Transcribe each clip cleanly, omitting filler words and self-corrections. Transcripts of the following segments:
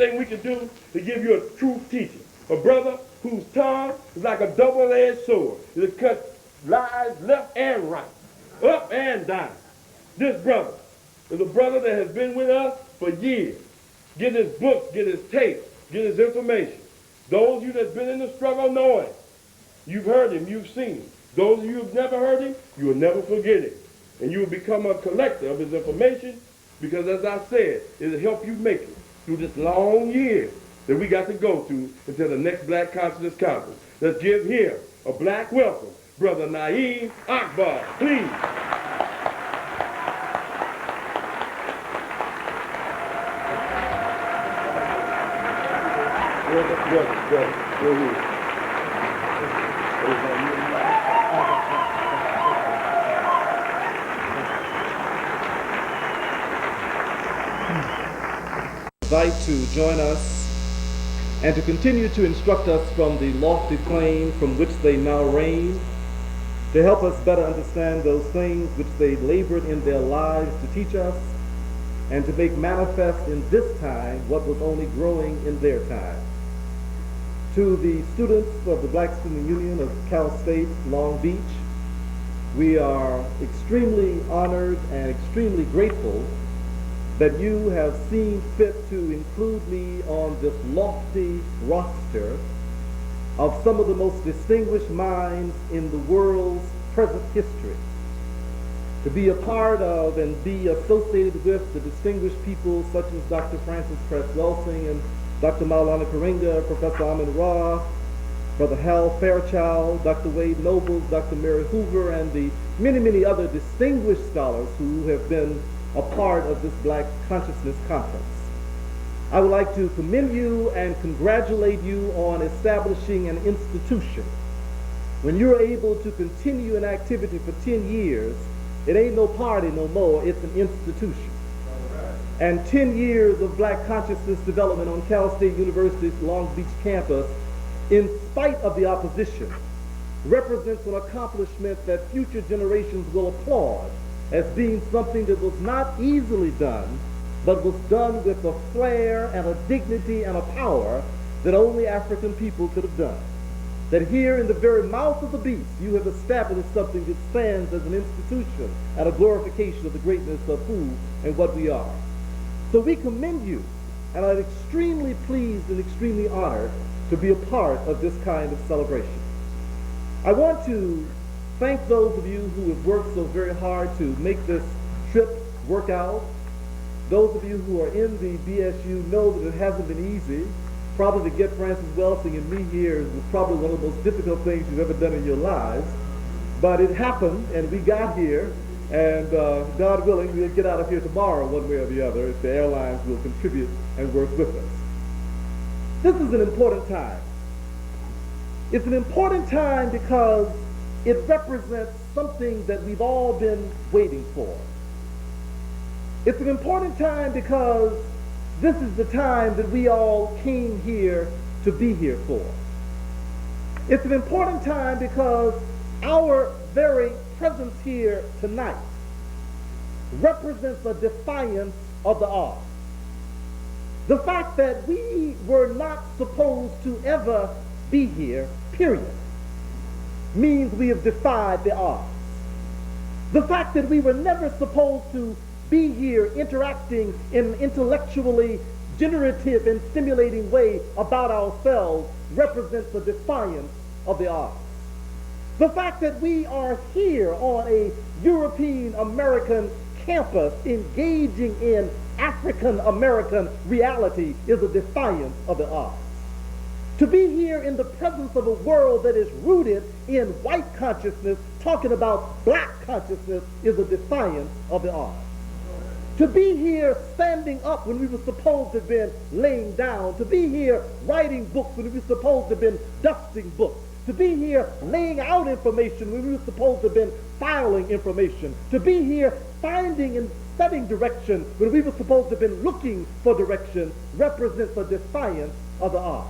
thing we can do to give you a truth teacher. A brother whose tongue is like a double-edged sword. It cuts lies left and right, up and down. This brother is a brother that has been with us for years. Get his books, get his tapes, get his information. Those of you that's been in the struggle know him. You've heard him, you've seen him. Those of you who've never heard him, you will never forget him. And you will become a collector of his information because, as I said, it'll help you make it through this long year that we got to go through until the next Black Consciousness Conference. Let's give him a black welcome. Brother Naeem Akbar, please. Invite to join us and to continue to instruct us from the lofty plane from which they now reign, to help us better understand those things which they labored in their lives to teach us, and to make manifest in this time what was only growing in their time. To the students of the Black Student Union of Cal State Long Beach, we are extremely honored and extremely grateful that you have seen fit to include me on this lofty roster of some of the most distinguished minds in the world's present history. To be a part of and be associated with the distinguished people such as Dr. Francis Cress Welsing and Dr. Maulana Karenga, Professor Amin Ra, Brother Hal Fairchild, Dr. Wade Nobles, Dr. Mary Hoover, and the many, many other distinguished scholars who have been a part of this Black Consciousness Conference. I would like to commend you and congratulate you on establishing an institution. When you're able to continue an activity for 10 years, it ain't no party no more, it's an institution. And 10 years of Black consciousness development on Cal State University's Long Beach campus, in spite of the opposition, represents an accomplishment that future generations will applaud as being something that was not easily done, but was done with a flair and a dignity and a power that only African people could have done. That here in the very mouth of the beast, you have established something that stands as an institution and a glorification of the greatness of who and what we are. So we commend you, and I'm extremely pleased and extremely honored to be a part of this kind of celebration. I want to thank those of you who have worked so very hard to make this trip work out. Those of you who are in the BSU know that it hasn't been easy. Probably to get Francis Welsing and me here was probably one of the most difficult things you've ever done in your lives. But it happened, and we got here, and God willing, we'll get out of here tomorrow one way or the other if the airlines will contribute and work with us. This is an important time. It's an important time because it represents something that we've all been waiting for. It's an important time because this is the time that we all came here to be here for. It's an important time because our very presence here tonight represents a defiance of the odds. The fact that we were not supposed to ever be here, period, means we have defied the odds. The fact that we were never supposed to be here interacting in an intellectually generative and stimulating way about ourselves represents a defiance of the odds. The fact that we are here on a European American campus engaging in African American reality is a defiance of the odds. To be here in the presence of a world that is rooted in white consciousness, talking about black consciousness, is a defiance of the odds. To be here standing up when we were supposed to have been laying down, to be here writing books when we were supposed to have been dusting books, to be here laying out information when we were supposed to have been filing information, to be here finding and studying direction when we were supposed to have been looking for direction, represents a defiance of the odds.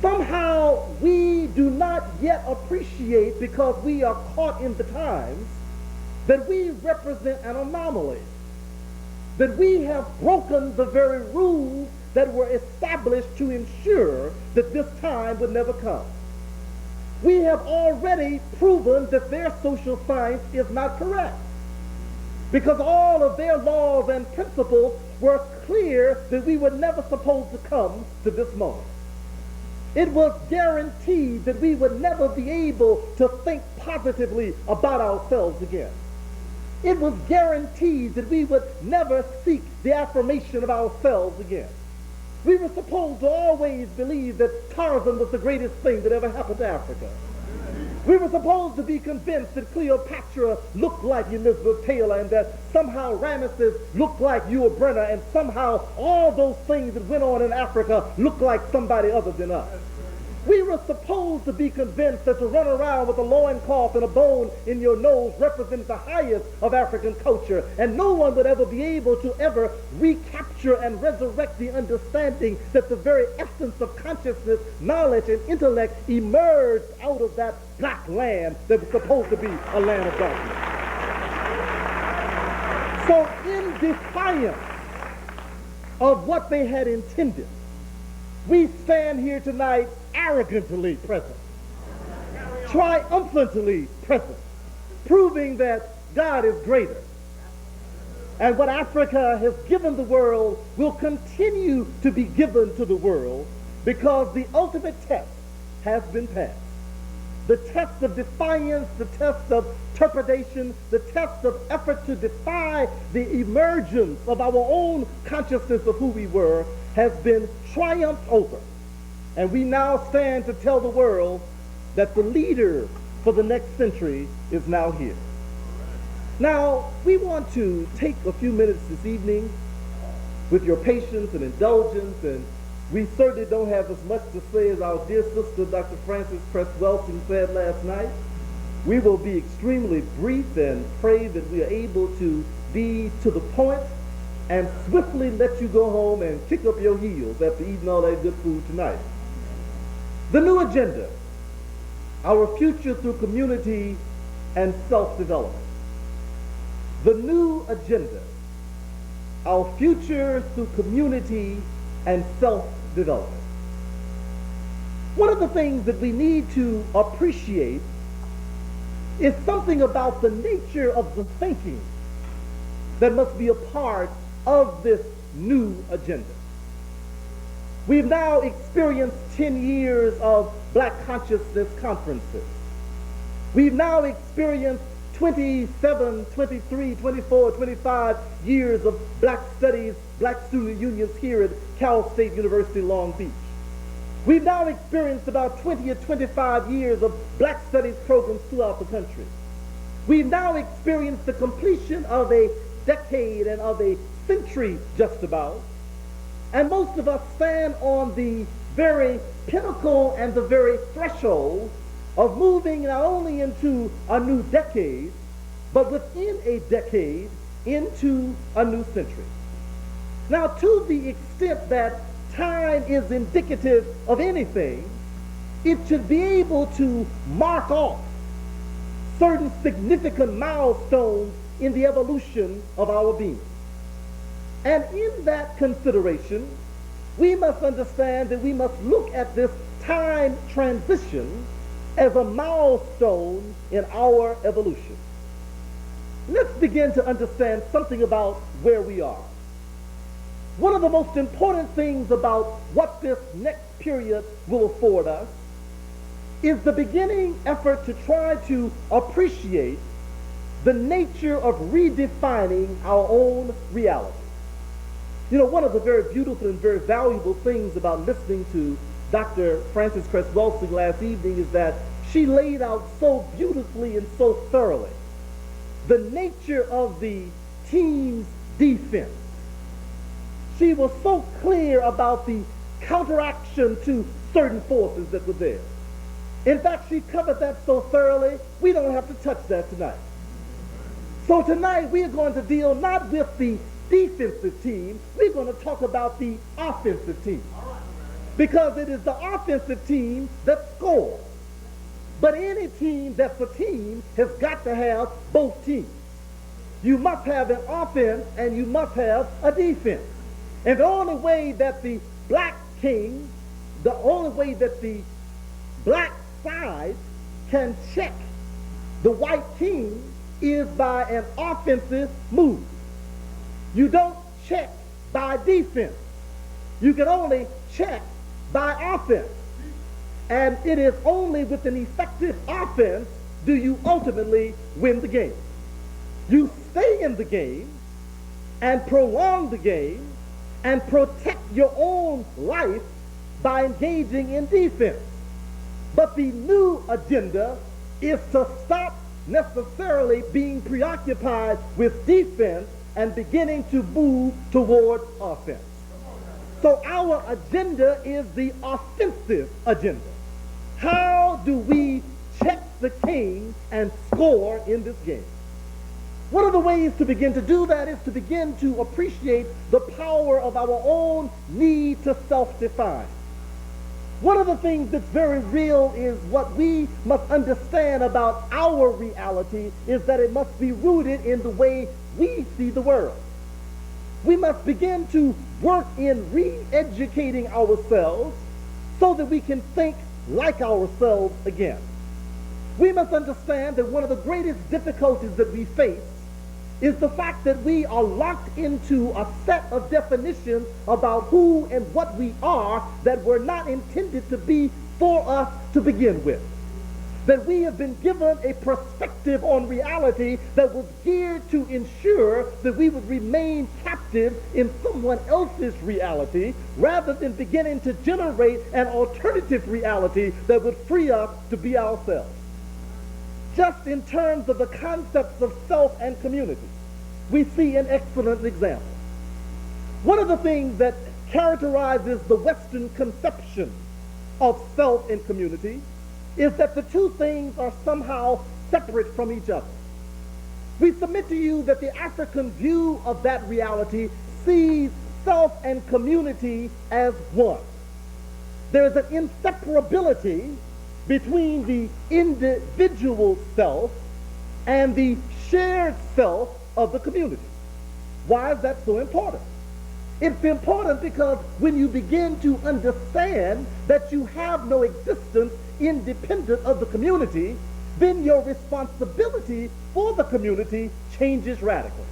Somehow we do not yet appreciate, because we are caught in the times, that we represent an anomaly, that we have broken the very rules that were established to ensure that this time would never come. We have already proven that their social science is not correct, because all of their laws and principles were clear that we were never supposed to come to this moment. It was guaranteed that we would never be able to think positively about ourselves again. It was guaranteed that we would never seek the affirmation of ourselves again. We were supposed to always believe that Tarzan was the greatest thing that ever happened to Africa. We were supposed to be convinced that Cleopatra looked like Elizabeth Taylor, and that somehow Ramesses looked like Yul Brynner, and somehow all those things that went on in Africa looked like somebody other than us. We were supposed to be convinced that to run around with a loincloth and a bone in your nose represents the highest of African culture, and no one would ever be able to ever recapture and resurrect the understanding that the very essence of consciousness, knowledge, and intellect emerged out of that black land that was supposed to be a land of darkness. So in defiance of what they had intended, we stand here tonight arrogantly present, triumphantly present, proving that God is greater. And what Africa has given the world will continue to be given to the world, because the ultimate test has been passed. The test of defiance, the test of trepidation, the test of effort to defy the emergence of our own consciousness of who we were has been triumphed over. And we now stand to tell the world that the leader for the next century is now here. Now, we want to take a few minutes this evening with your patience and indulgence, and we certainly don't have as much to say as our dear sister, Dr. Frances Cress Welsing, said last night. We will be extremely brief and pray that we are able to be to the point and swiftly let you go home and kick up your heels after eating all that good food tonight. The new agenda, our future through community and self-development. The new agenda, our future through community and self-development. One of the things that we need to appreciate is something about the nature of the thinking that must be a part of this new agenda. We've now experienced 10 years of Black Consciousness conferences. We've now experienced 27, 23, 24, 25 years of Black Studies, Black Student Unions here at Cal State University, Long Beach. We've now experienced about 20 or 25 years of Black Studies programs throughout the country. We've now experienced the completion of a decade and of a century just about. And most of us stand on the very pinnacle and the very threshold of moving not only into a new decade, but within a decade into a new century. Now, to the extent that time is indicative of anything, it should be able to mark off certain significant milestones in the evolution of our being. And in that consideration, we must understand that we must look at this time transition as a milestone in our evolution. Let's begin to understand something about where we are. One of the most important things about what this next period will afford us is the beginning effort to try to appreciate the nature of redefining our own reality. You know, one of the very beautiful and very valuable things about listening to Dr. Frances Cress Welsing last evening is that she laid out so beautifully and so thoroughly the nature of the team's defense. She was so clear about the counteraction to certain forces that were there. In fact, she covered that so thoroughly, we don't have to touch that tonight. So tonight, we are going to deal not with the defensive team, we're going to talk about the offensive team. Because it is the offensive team that scores. But any team that's a team has got to have both teams. You must have an offense and you must have a defense. And the only way that the black king, the only way that the black side can check the white king is by an offensive move. You don't check by defense. You can only check by offense. And it is only with an effective offense do you ultimately win the game. You stay in the game and prolong the game and protect your own life by engaging in defense. But the new agenda is to stop necessarily being preoccupied with defense and beginning to move toward offense. So our agenda is the offensive agenda. How do we check the king and score in this game? One of the ways to begin to do that is to begin to appreciate the power of our own need to self-define. One of the things that's very real is what we must understand about our reality is that it must be rooted in the way we see the world. We must begin to work in re-educating ourselves so that we can think like ourselves again. We must understand that one of the greatest difficulties that we face is the fact that we are locked into a set of definitions about who and what we are that were not intended to be for us to begin with. That we have been given a perspective on reality that was geared to ensure that we would remain captive in someone else's reality rather than beginning to generate an alternative reality that would free us to be ourselves. Just in terms of the concepts of self and community, we see an excellent example. One of the things that characterizes the Western conception of self and community is that the two things are somehow separate from each other. We submit to you that the African view of that reality sees self and community as one. There is an inseparability between the individual self and the shared self of the community. Why is that so important? It's important because when you begin to understand that you have no existence independent of the community, then your responsibility for the community changes radically.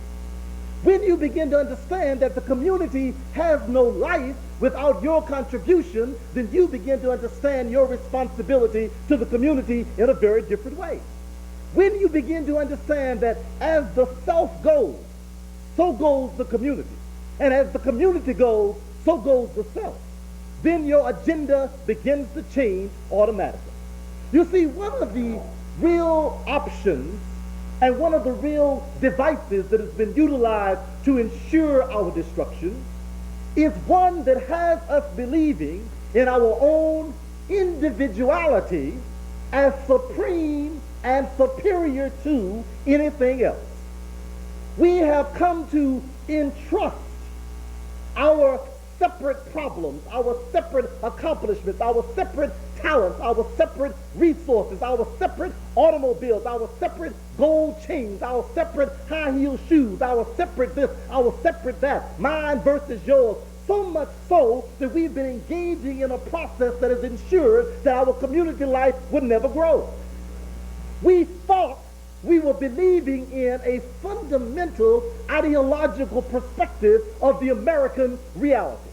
When you begin to understand that the community has no life without your contribution, then you begin to understand your responsibility to the community in a very different way. When you begin to understand that as the self goes, so goes the community. And as the community goes, so goes the self. Then your agenda begins to change automatically. You see, one of the real options and one of the real devices that has been utilized to ensure our destruction is one that has us believing in our own individuality as supreme and superior to anything else. We have come to entrust our separate problems, our separate accomplishments, our separate talents, our separate resources, our separate automobiles, our separate gold chains, our separate high heel shoes, our separate this, our separate that, mine versus yours. So much so that we've been engaging in a process that has ensured that our community life would never grow. We thought we were believing in a fundamental ideological perspective of the American reality.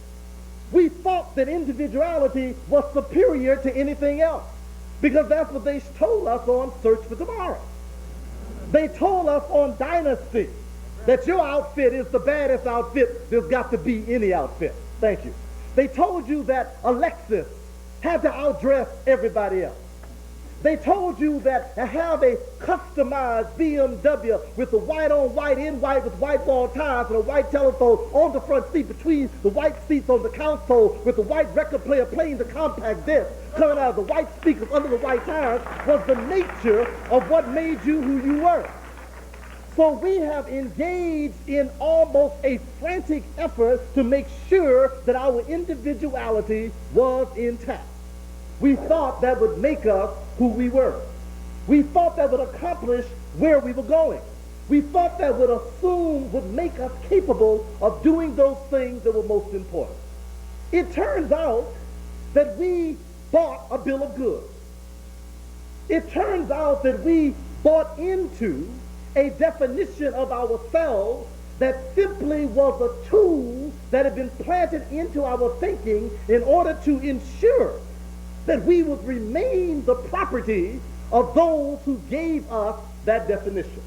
We thought that individuality was superior to anything else because that's what they told us on Search for Tomorrow. They told us on Dynasty that your outfit is the baddest outfit there's got to be any outfit. Thank you. They told you that Alexis had to outdress everybody else. They told you that to have a customized BMW with the white on white in white with white ball tires and a white telephone on the front seat between the white seats on the console with the white record player playing the compact disc coming out of the white speakers under the white tires was the nature of what made you who you were. So we have engaged in almost a frantic effort to make sure that our individuality was intact. We thought that would make us who we were. We thought that would accomplish where we were going. we thought that would make us capable of doing those things that were most important. It turns out that we bought a bill of goods. It turns out that we bought into a definition of ourselves that simply was a tool that had been planted into our thinking in order to ensure that we would remain the property of those who gave us that definition.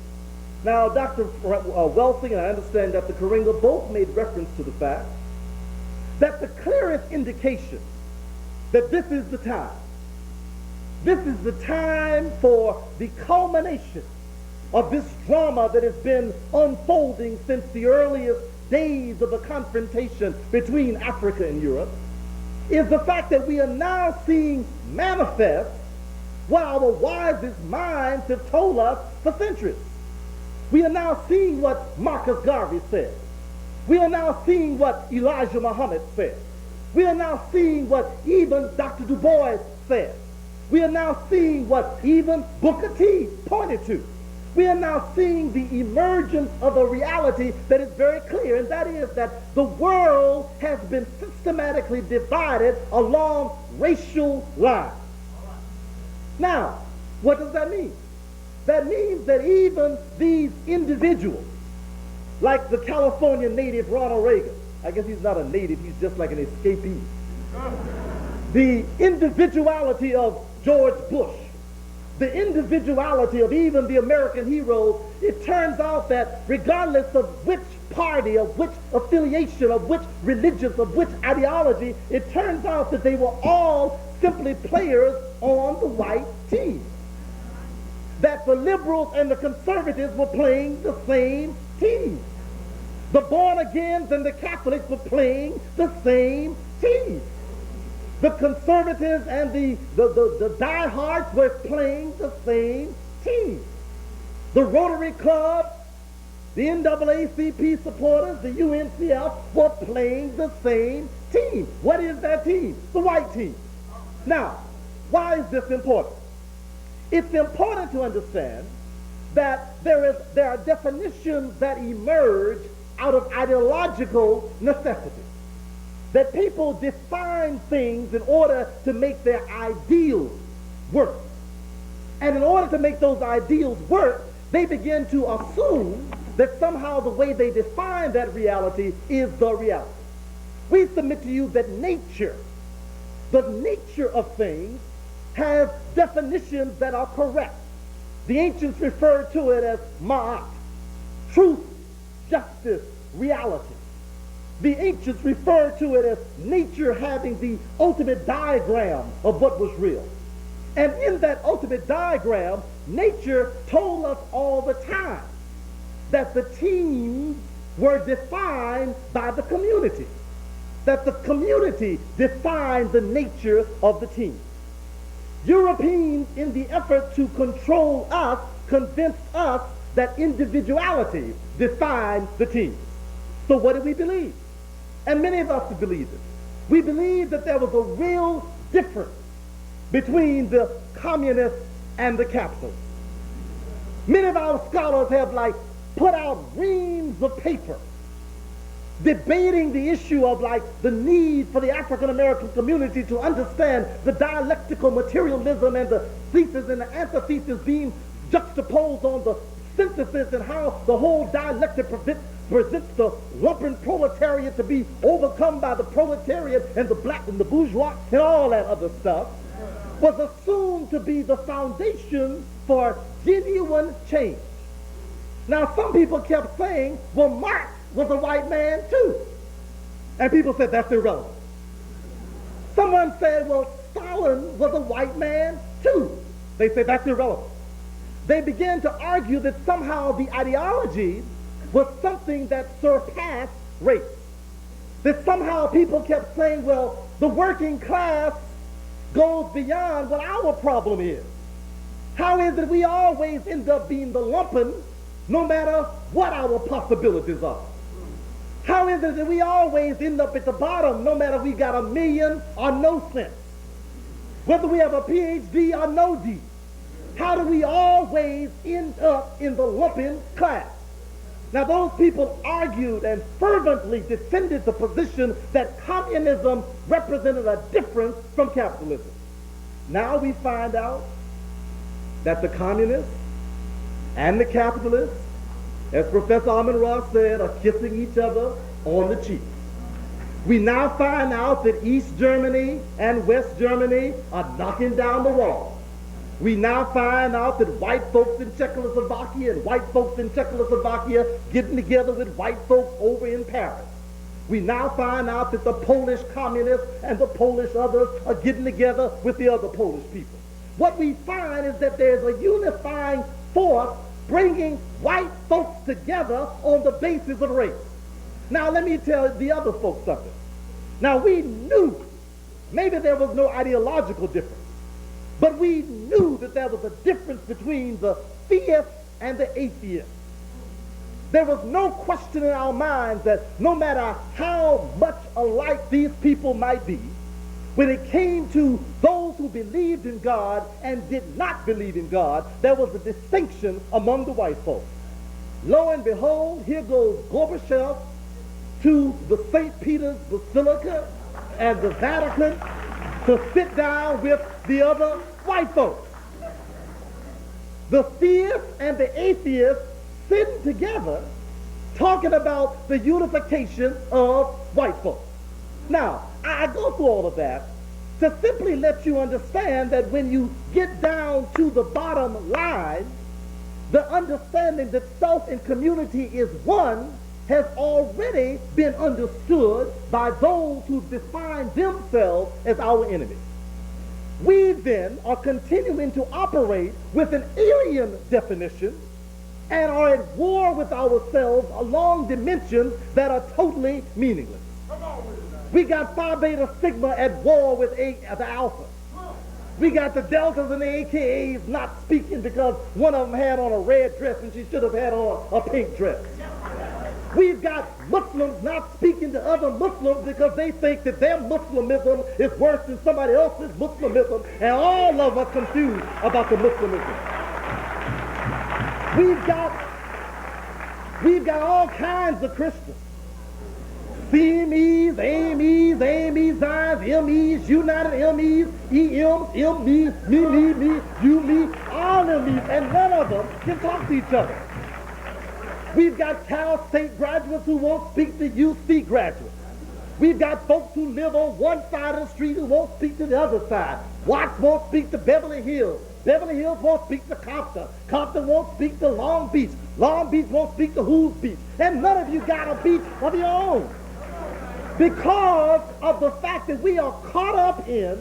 Now, Dr. Welsing and I understand Dr. Karinga both made reference to the fact that the clearest indication that this is the time for the culmination of this drama that has been unfolding since the earliest days of the confrontation between Africa and Europe, is the fact that we are now seeing manifest what our wisest minds have told us for centuries. We are now seeing what Marcus Garvey said. We are now seeing what Elijah Muhammad said. We are now seeing what even Dr. Du Bois said. We are now seeing what even Booker T pointed to. We are now seeing the emergence of a reality that is very clear, and that is that the world has been systematically divided along racial lines. Now, what does that mean? That means that even these individuals, like the California native Ronald Reagan, I guess he's not a native, he's just like an escapee. The individuality of George Bush, the individuality of even the American heroes, it turns out that regardless of which party, of which affiliation, of which religion, of which ideology, it turns out that they were all simply players on the white team. That the liberals and the conservatives were playing the same team. The born-agains and the Catholics were playing the same team. The conservatives and the diehards were playing the same team. The Rotary Club, the NAACP supporters, the UNCF were playing the same team. What is that team? The white team. Now, why is this important? It's important to understand that there are definitions that emerge out of ideological necessity. That people define things in order to make their ideals work. And in order to make those ideals work, they begin to assume that somehow the way they define that reality is the reality. We submit to you that nature, the nature of things, has definitions that are correct. The ancients referred to it as ma'at, truth, justice, reality. The ancients referred to it as nature having the ultimate diagram of what was real. And in that ultimate diagram, nature told us all the time that the teams were defined by the community, that the community defined the nature of the team. Europeans, in the effort to control us, convinced us that individuality defined the team. So what do we believe? And many of us believe it. We believe that there was a real difference between the communists and the capitalists. Many of our scholars have put out reams of paper debating the issue of the need for the African American community to understand the dialectical materialism and the thesis and the antithesis being juxtaposed on the synthesis, and how the whole dialectic presents the lumpen proletariat to be overcome by the proletariat and the black and the bourgeois and all that other stuff, was assumed to be the foundation for genuine change. Now, some people kept saying, well, Marx was a white man too. And people said that's irrelevant. Someone said, well, Stalin was a white man too. They said that's irrelevant. They began to argue that somehow the ideology was something that surpassed race. That somehow people kept saying, well, the working class goes beyond what our problem is. How is it we always end up being the lumpen no matter what our possibilities are? How is it that we always end up at the bottom no matter we got $1 million or no cents? Whether we have a PhD or no D. how do we always end up in the lumpen class? Now, those people argued and fervently defended the position that communism represented a difference from capitalism. Now we find out that the communists and the capitalists, as Professor Armin Ross said, are kissing each other on the cheeks. We now find out that East Germany and West Germany are knocking down the wall. We now find out that white folks in Czechoslovakia and white folks in Czechoslovakia getting together with white folks over in Paris. We now find out that the Polish communists and the Polish others are getting together with the other Polish people. What we find is that there's a unifying force bringing white folks together on the basis of race. Now let me tell the other folks something. Now we knew, maybe there was no ideological difference, but we knew that there was a difference between the theists and the atheists. There was no question in our minds that no matter how much alike these people might be, when it came to those who believed in God and did not believe in God, there was a distinction among the white folks. Lo and behold, here goes Gorbachev to the St. Peter's Basilica and the Vatican to sit down with the other white folks. The theists and the atheists sitting together talking about the unification of white folks. Now, I go through all of that to simply let you understand that when you get down to the bottom line, the understanding that self and community is one has already been understood by those who define themselves as our enemies. We then are continuing to operate with an alien definition and are at war with ourselves along dimensions that are totally meaningless. We got Phi Beta Sigma at war with the Alpha. We got the Deltas and the AKAs not speaking because one of them had on a red dress and she should have had on a pink dress. We've got Muslims not speaking to other Muslims because they think that their Muslimism is worse than somebody else's Muslimism, and all of us confused about the Muslimism. We've got all kinds of Christians. CMEs, AMEs, AMEs, Zions, MEs, United MEs, EMs, ME, me, you, me, all of these, and none of them can talk to each other. We've got Cal State graduates who won't speak to UC graduates. We've got folks who live on one side of the street who won't speak to the other side. Watts won't speak to Beverly Hills. Beverly Hills won't speak to Compton. Compton won't speak to Long Beach. Long Beach won't speak to Who's Beach. And none of you got a beach of your own. Because of the fact that we are caught up in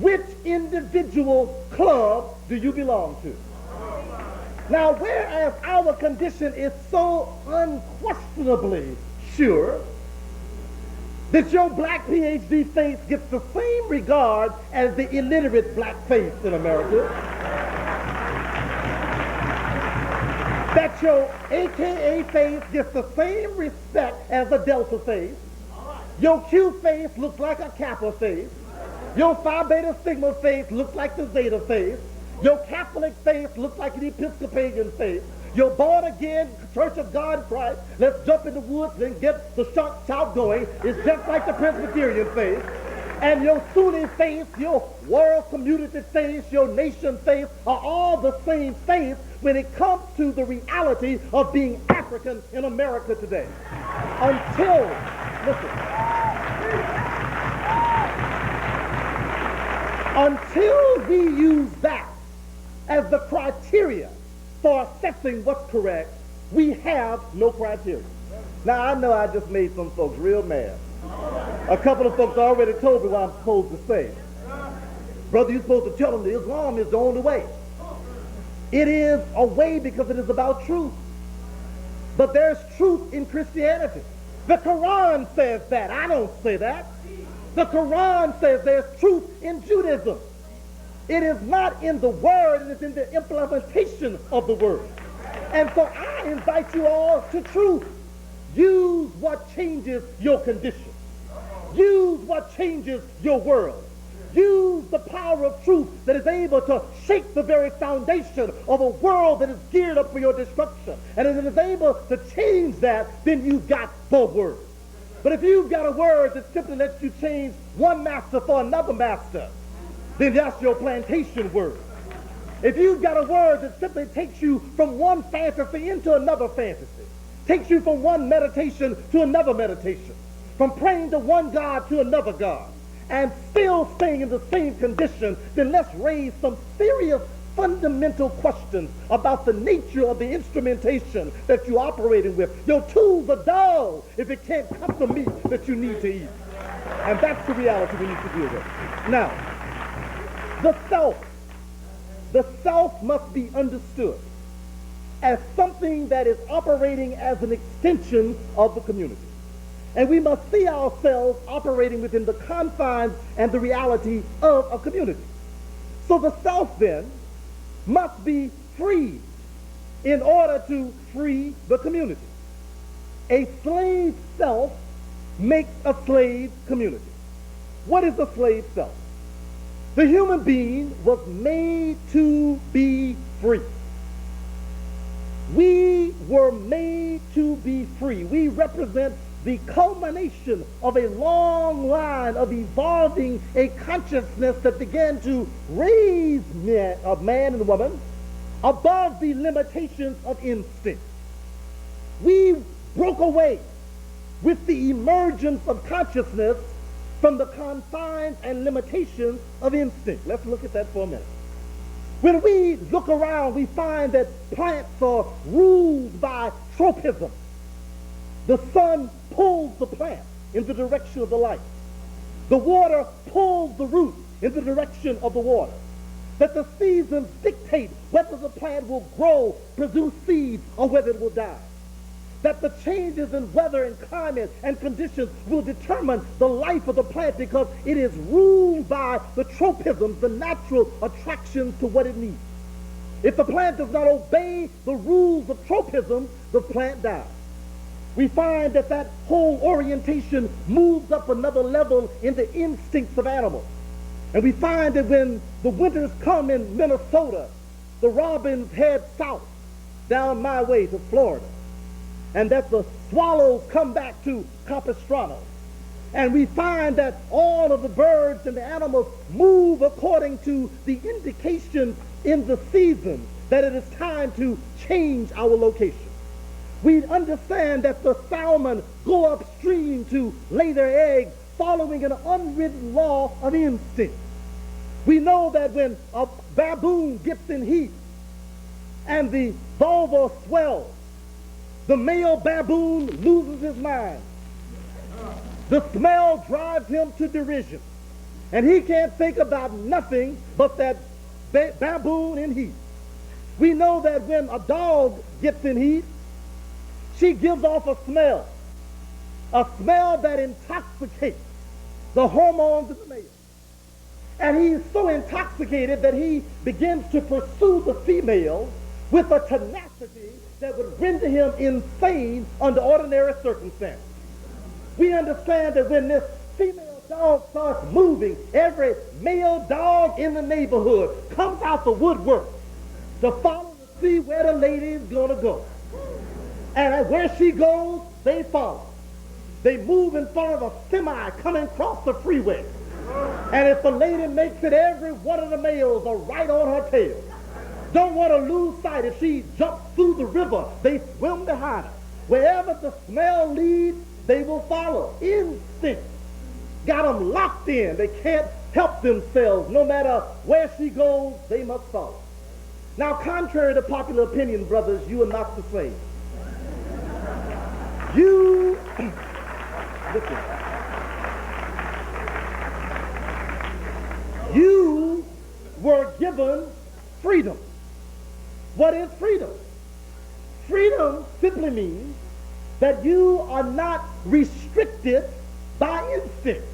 which individual club do you belong to. Now, whereas our condition is so unquestionably sure that your black PhD face gets the same regard as the illiterate black face in America, that your AKA face gets the same respect as a Delta face, your Q face looks like a Kappa face, your Phi Beta Sigma face looks like the Zeta face, your Catholic faith looks like an Episcopalian faith. Your born-again Church of God in Christ, let's jump in the woods and get the shout going, is just like the Presbyterian faith. And your Sunni faith, your world community faith, your nation faith are all the same faith when it comes to the reality of being African in America today. Until we use that as the criteria for assessing what's correct, we have no criteria. Now, I know I just made some folks real mad. A couple of folks already told me what I'm supposed to say. Brother, you're supposed to tell them that Islam is the only way. It is a way because it is about truth. But there's truth in Christianity. The Quran says that. I don't say that. The Quran says there's truth in Judaism. It is not in the word, it is in the implementation of the word. And so I invite you all to truth. Use what changes your condition. Use what changes your world. Use the power of truth that is able to shake the very foundation of a world that is geared up for your destruction. And if it is able to change that, then you've got the word. But if you've got a word that simply lets you change one master for another master, then that's your plantation word. If you've got a word that simply takes you from one fantasy into another fantasy, takes you from one meditation to another meditation, from praying to one God to another God, and still staying in the same condition, then let's raise some serious fundamental questions about the nature of the instrumentation that you're operating with. Your tools are dull if it can't cut the meat that you need to eat. And that's the reality we need to deal with. Now, the self must be understood as something that is operating as an extension of the community. And we must see ourselves operating within the confines and the reality of a community. So the self then must be freed in order to free the community. A slave self makes a slave community. What is a slave self? The human being was made to be free. We were made to be free. We represent the culmination of a long line of evolving a consciousness that began to raise man and woman above the limitations of instinct. We broke away with the emergence of consciousness from the confines and limitations of instinct. Let's look at that for a minute. When we look around, we find that plants are ruled by tropism. The sun pulls the plant in the direction of the light. The water pulls the root in the direction of the water. That the seasons dictate whether the plant will grow, produce seeds, or whether it will die. That the changes in weather and climate and conditions will determine the life of the plant because it is ruled by the tropisms, the natural attractions to what it needs. If the plant does not obey the rules of tropism, the plant dies. We find that that whole orientation moves up another level in the instincts of animals. And we find that when the winters come in Minnesota, the robins head south down my way to Florida. And that the swallows come back to Capistrano. And we find that all of the birds and the animals move according to the indications in the season that it is time to change our location. We understand that the salmon go upstream to lay their eggs following an unwritten law of instinct. We know that when a baboon gets in heat and the vulva swells, the male baboon loses his mind. The smell drives him to derision. And he can't think about nothing but that baboon in heat. We know that when a dog gets in heat, she gives off a smell that intoxicates the hormones of the male. And he's so intoxicated that he begins to pursue the female with a tenacity that would render him insane under ordinary circumstances. We understand that when this female dog starts moving, every male dog in the neighborhood comes out the woodwork to follow to see where the lady is going to go. And where she goes, they follow. They move in front of a semi coming across the freeway. And if the lady makes it, every one of the males are right on her tail. Don't want to lose sight. If she jumps through the river, they swim behind her. Wherever the smell leads, they will follow. Instinct. Got them locked in. They can't help themselves. No matter where she goes, they must follow. Now, contrary to popular opinion, brothers, you are not the same. You, listen, you were given freedom. What is freedom? Freedom simply means that you are not restricted by instinct.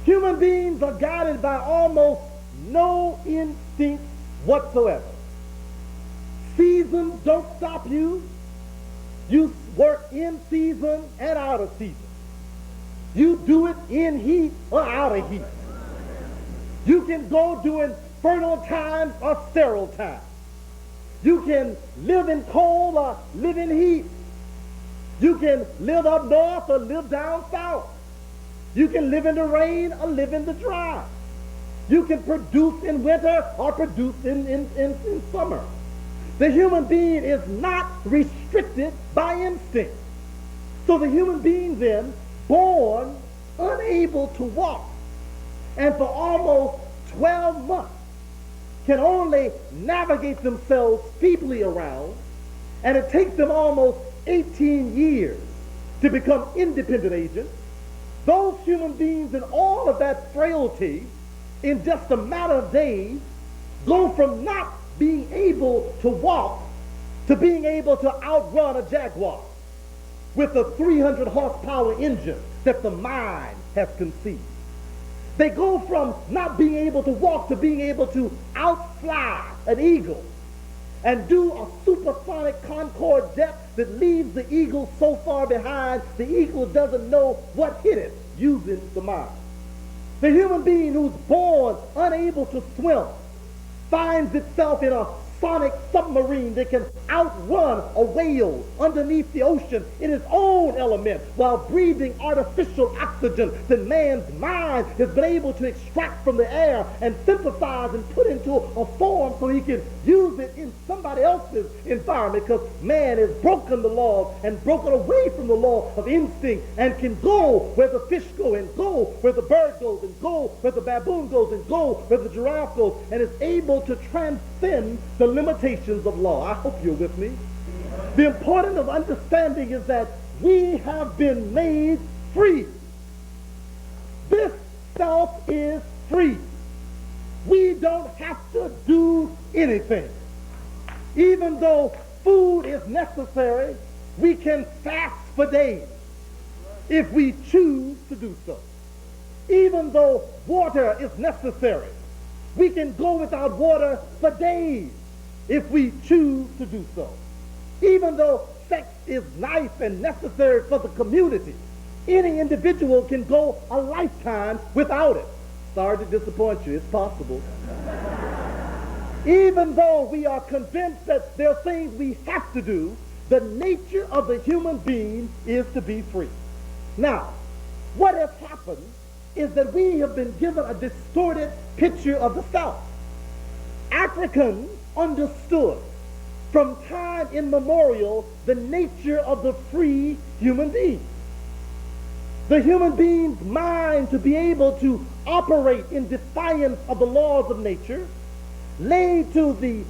Human beings are guided by almost no instinct whatsoever. Seasons don't stop you. You work in season and out of season. You do it in heat or out of heat. You can go during fertile times or sterile times. You can live in cold or live in heat. You can live up north or live down south. You can live in the rain or live in the dry. You can produce in winter or produce in summer. The human being is not restricted by instinct. So the human being then, born unable to walk, and for almost 12 months can only navigate themselves feebly around, and it takes them almost 18 years to become independent agents. Those human beings in all of that frailty, in just a matter of days, go from not being able to walk to being able to outrun a Jaguar with a 300 horsepower engine that the mind has conceived. They go from not being able to walk to being able to outfly an eagle and do a supersonic Concorde jet that leaves the eagle so far behind the eagle doesn't know what hit it, using the mind. The human being who's born unable to swim finds itself in a sonic submarine that can outrun a whale underneath the ocean in its own element while breathing artificial oxygen that man's mind has been able to extract from the air and synthesize and put into a form so he can use it in somebody else's environment, because man has broken the laws and broken away from the law of instinct and can go where the fish go and go where the bird goes and go where the baboon goes and go where the giraffe goes, and is able to transcend the limitations of law. I hope you're with me. The importance of understanding is that we have been made free. This self is free. We don't have to do anything. Even though food is necessary, we can fast for days if we choose to do so. Even though water is necessary, we can go without water for days if we choose to do so. Even though sex is nice and necessary for the community, any individual can go a lifetime without it. Sorry to disappoint you, it's possible. Even though we are convinced that there are things we have to do, the nature of the human being is to be free. Now, what has happened is that we have been given a distorted picture of the South. Africans understood from time immemorial the nature of the free human being. The human being's mind to be able to operate in defiance of the laws of nature led to the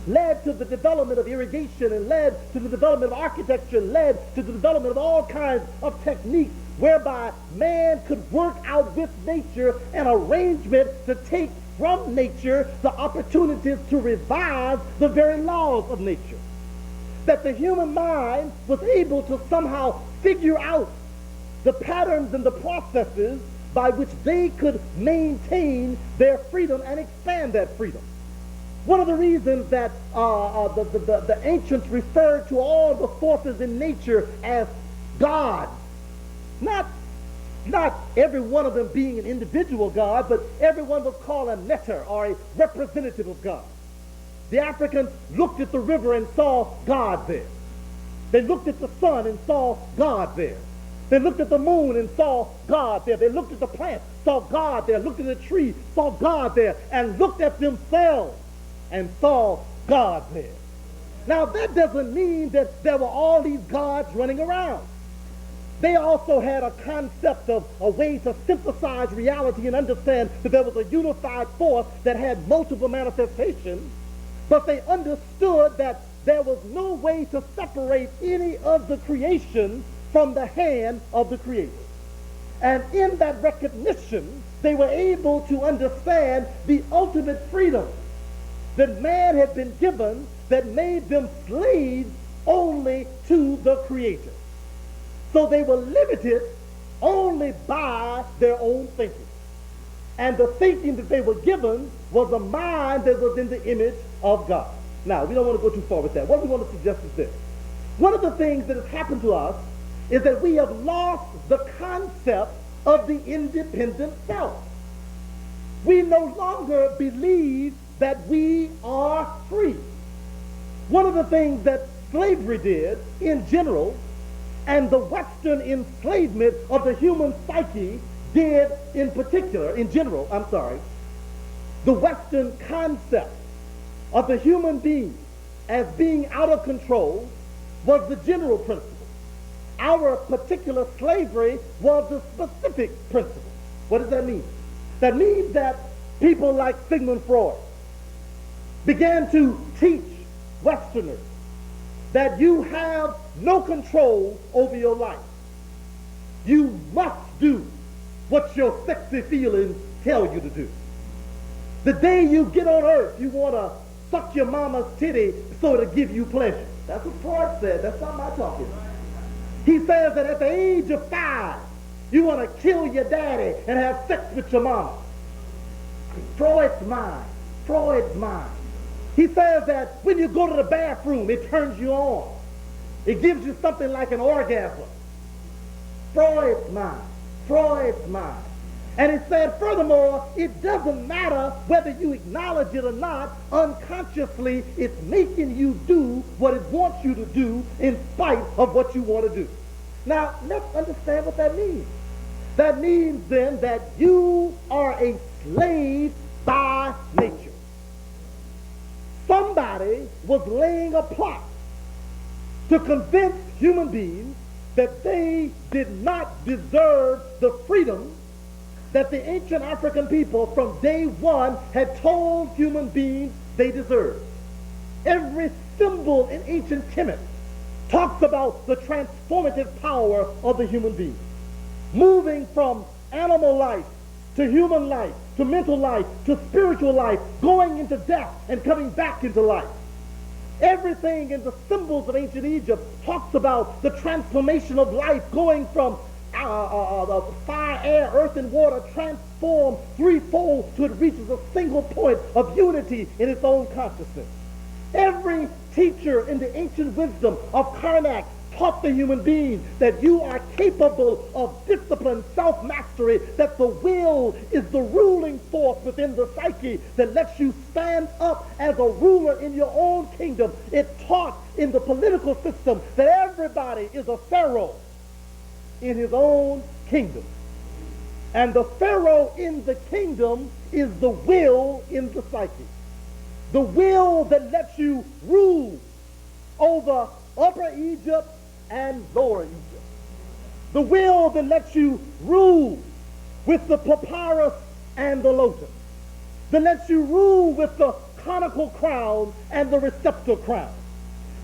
development of irrigation, and led to the development of architecture, led to the development of all kinds of techniques whereby man could work out with nature an arrangement to take from nature the opportunities to revise the very laws of nature. That the human mind was able to somehow figure out the patterns and the processes by which they could maintain their freedom and expand that freedom. One of the reasons that the ancients referred to all the forces in nature as gods, not every one of them being an individual god, but everyone was called a neter, or a representative of God. The Africans looked at the river and saw God there. They looked at the sun and saw God there. They looked at the moon and saw God there. They looked at the plant, saw God there. Looked at the tree, saw God there. And looked at themselves and saw God there. Now, that doesn't mean that there were all these gods running around. They also had a concept of a way to synthesize reality and understand that there was a unified force that had multiple manifestations, but they understood that there was no way to separate any of the creation from the hand of the Creator. And in that recognition, they were able to understand the ultimate freedom that man had been given that made them slaves only to the Creator. So they were limited only by their own thinking. And the thinking that they were given was a mind that was in the image of God. Now, we don't want to go too far with that. What we want to suggest is this. One of the things that has happened to us is that we have lost the concept of the independent self. we no longer believe that we are free. One of the things that slavery did in general, and the Western enslavement of the human psyche did in particular, in general, the Western concept of the human being as being out of control was the general principle. Our particular slavery was the specific principle. What does that mean? That means that people like Sigmund Freud began to teach Westerners that you have no control over your life. You must do what your sexy feelings tell you to do. The day you get on earth, you want to suck your mama's titty so to give you pleasure. That's what Freud said. That's not my talking. He says that at the age of 5, you want to kill your daddy and have sex with your mama. Freud's mind. Freud's mind. He says that when you go to the bathroom, it turns you on. It gives you something like an orgasm. Freud's mind. Freud's mind. And he said, furthermore, it doesn't matter whether you acknowledge it or not. Unconsciously, it's making you do what it wants you to do in spite of what you want to do. Now, let's understand what that means. That means then that you are a slave by nature. Somebody was laying a plot to convince human beings that they did not deserve the freedom that the ancient African people from day one had told human beings they deserved. Every symbol in ancient Kemet talks about the transformative power of the human being, moving from animal life to human life, to mental life, to spiritual life, going into death and coming back into life. Everything in the symbols of ancient Egypt talks about the transformation of life, going from fire, air, earth, and water, transformed threefold till it reaches a single point of unity in its own consciousness. Every teacher in the ancient wisdom of Karnak taught the human being that you are capable of discipline, self-mastery, that the will is the ruling force within the psyche that lets you stand up as a ruler in your own kingdom. It taught in the political system that everybody is a pharaoh in his own kingdom. And the pharaoh in the kingdom is the will in the psyche. The will that lets you rule over Upper Egypt and Lower Egypt. The will that lets you rule with the papyrus and the lotus. That lets you rule with the conical crown and the receptor crown.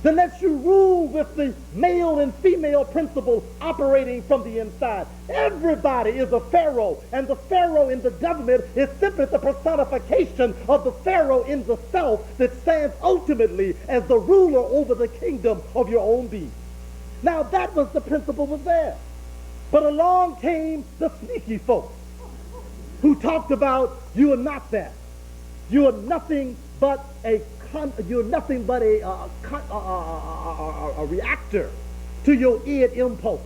That lets you rule with the male and female principle operating from the inside. Everybody is a pharaoh, and the pharaoh in the government is simply the personification of the pharaoh in the self that stands ultimately as the ruler over the kingdom of your own being. Now that was the principle was there. But along came the sneaky folks who talked about you are not that. You are nothing but a reactor to your id impulses.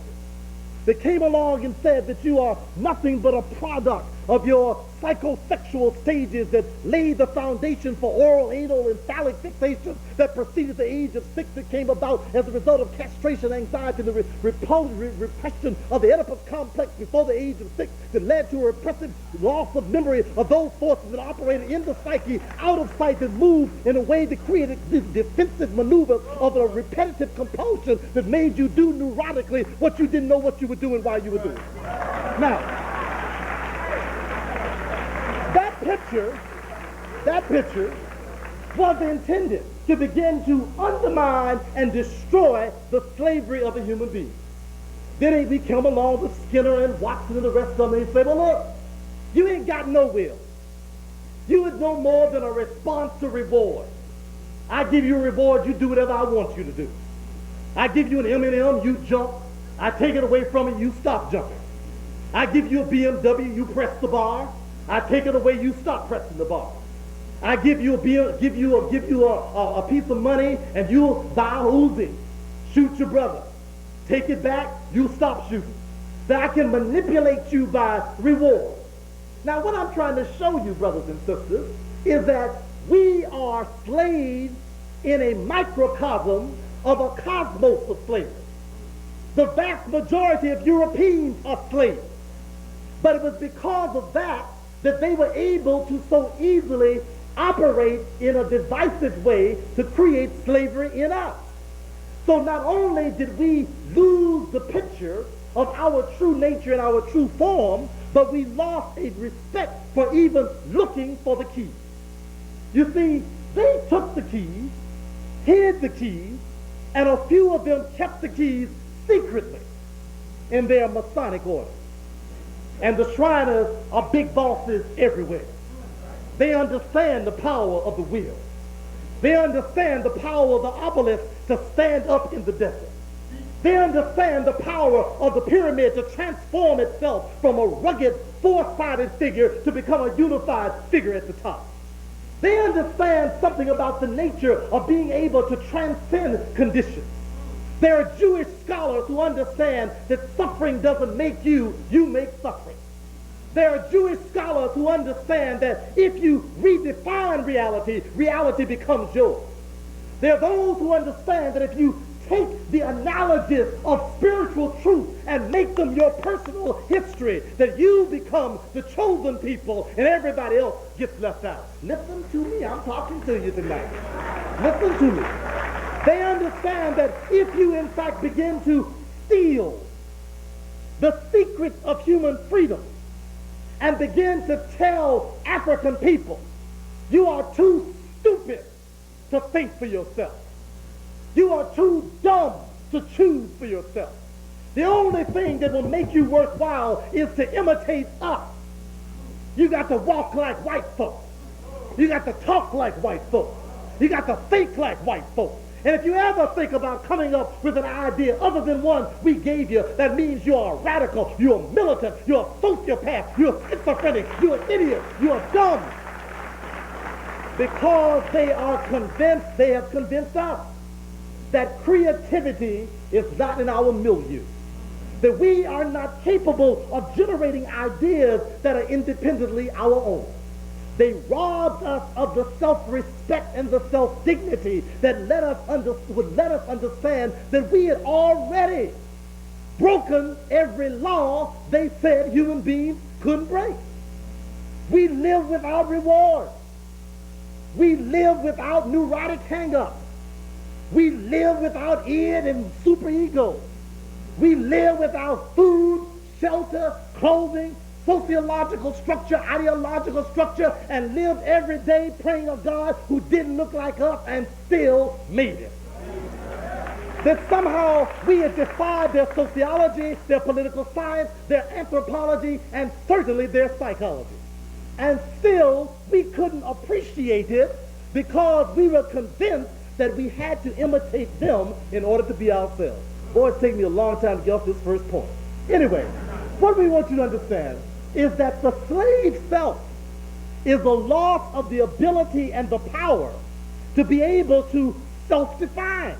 They came along and said that you are nothing but a product of your psychosexual stages that laid the foundation for oral, anal, and phallic fixation that preceded the age of 6 that came about as a result of castration, anxiety, and the repression of the Oedipus complex before the age of 6 that led to a repressive loss of memory of those forces that operated in the psyche out of sight that moved in a way that created this defensive maneuver of a repetitive compulsion that made you do neurotically what you didn't know what you were doing while you were doing it. Now, that picture was intended to begin to undermine and destroy the slavery of a human being. Then we come along with Skinner and Watson and the rest of them and say, well, look, you ain't got no will. You is no more than a response to reward. I give you a reward, you do whatever I want you to do. I give you an M&M, you jump. I take it away from you, you stop jumping. I give you a BMW, you press the bar. I take it away, you stop pressing the bar. I give you a piece of money, and you'll buy a Uzi. Shoot your brother. Take it back, you stop shooting. That I can manipulate you by reward. Now, what I'm trying to show you, brothers and sisters, is that we are slaves in a microcosm of a cosmos of slavery. The vast majority of Europeans are slaves. But it was because of that that they were able to so easily operate in a divisive way to create slavery in us. So not only did we lose the picture of our true nature and our true form, but we lost a respect for even looking for the keys. You see, they took the keys, hid the keys, and a few of them kept the keys secretly in their Masonic order. And the Shriners are big bosses everywhere. They understand the power of the will. They understand the power of the obelisk to stand up in the desert. They understand the power of the pyramid to transform itself from a rugged, four-sided figure to become a unified figure at the top. They understand something about the nature of being able to transcend conditions. There are Jewish scholars who understand that suffering doesn't make you, you make suffering. There are Jewish scholars who understand that if you redefine reality, reality becomes yours. There are those who understand that if you take the analogies of spiritual truth and make them your personal history, that you become the chosen people and everybody else gets left out. Listen to me, I'm talking to you tonight. Listen to me. They understand that if you in fact begin to steal the secrets of human freedom and begin to tell African people, you are too stupid to think for yourself. You are too dumb to choose for yourself. The only thing that will make you worthwhile is to imitate us. You got to walk like white folks. You got to talk like white folks. You got to think like white folks. And if you ever think about coming up with an idea other than one we gave you, that means you're a radical, you're a militant, you're a sociopath, you're a schizophrenic, you're an idiot, you're dumb. Because they are convinced, they have convinced us that creativity is not in our milieu. That we are not capable of generating ideas that are independently our own. They robbed us of the self-respect and the self-dignity that would let us understand that we had already broken every law they said human beings couldn't break. We live without reward. We live without neurotic hang-ups. We live without id and superego. We live without food, shelter, clothing, sociological structure, ideological structure, and lived every day praying a God who didn't look like us and still made it. That somehow we had defied their sociology, their political science, their anthropology, and certainly their psychology. And still we couldn't appreciate it because we were convinced that we had to imitate them in order to be ourselves. Boy, it's taken me a long time to get off this first point. Anyway, what we want you to understand is that the slave self is the loss of the ability and the power to be able to self-define.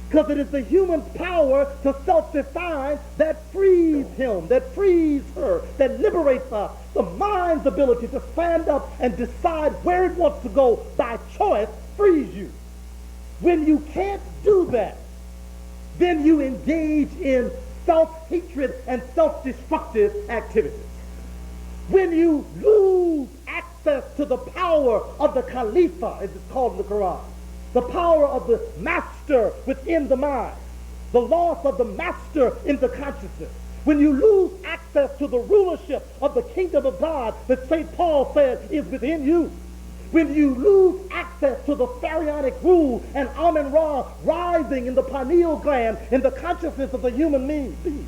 Because it is the human's power to self-define that frees him, that frees her, that liberates us. The mind's ability to stand up and decide where it wants to go by choice frees you. When you can't do that, then you engage in self-hatred and self-destructive activities. When you lose access to the power of the Khalifa, as it's called in the Quran, the power of the master within the mind, the loss of the master in the consciousness, when you lose access to the rulership of the kingdom of God that St. Paul said is within you, when you lose access to the pharaonic rule and Amen-Ra rising in the pineal gland in the consciousness of the human being,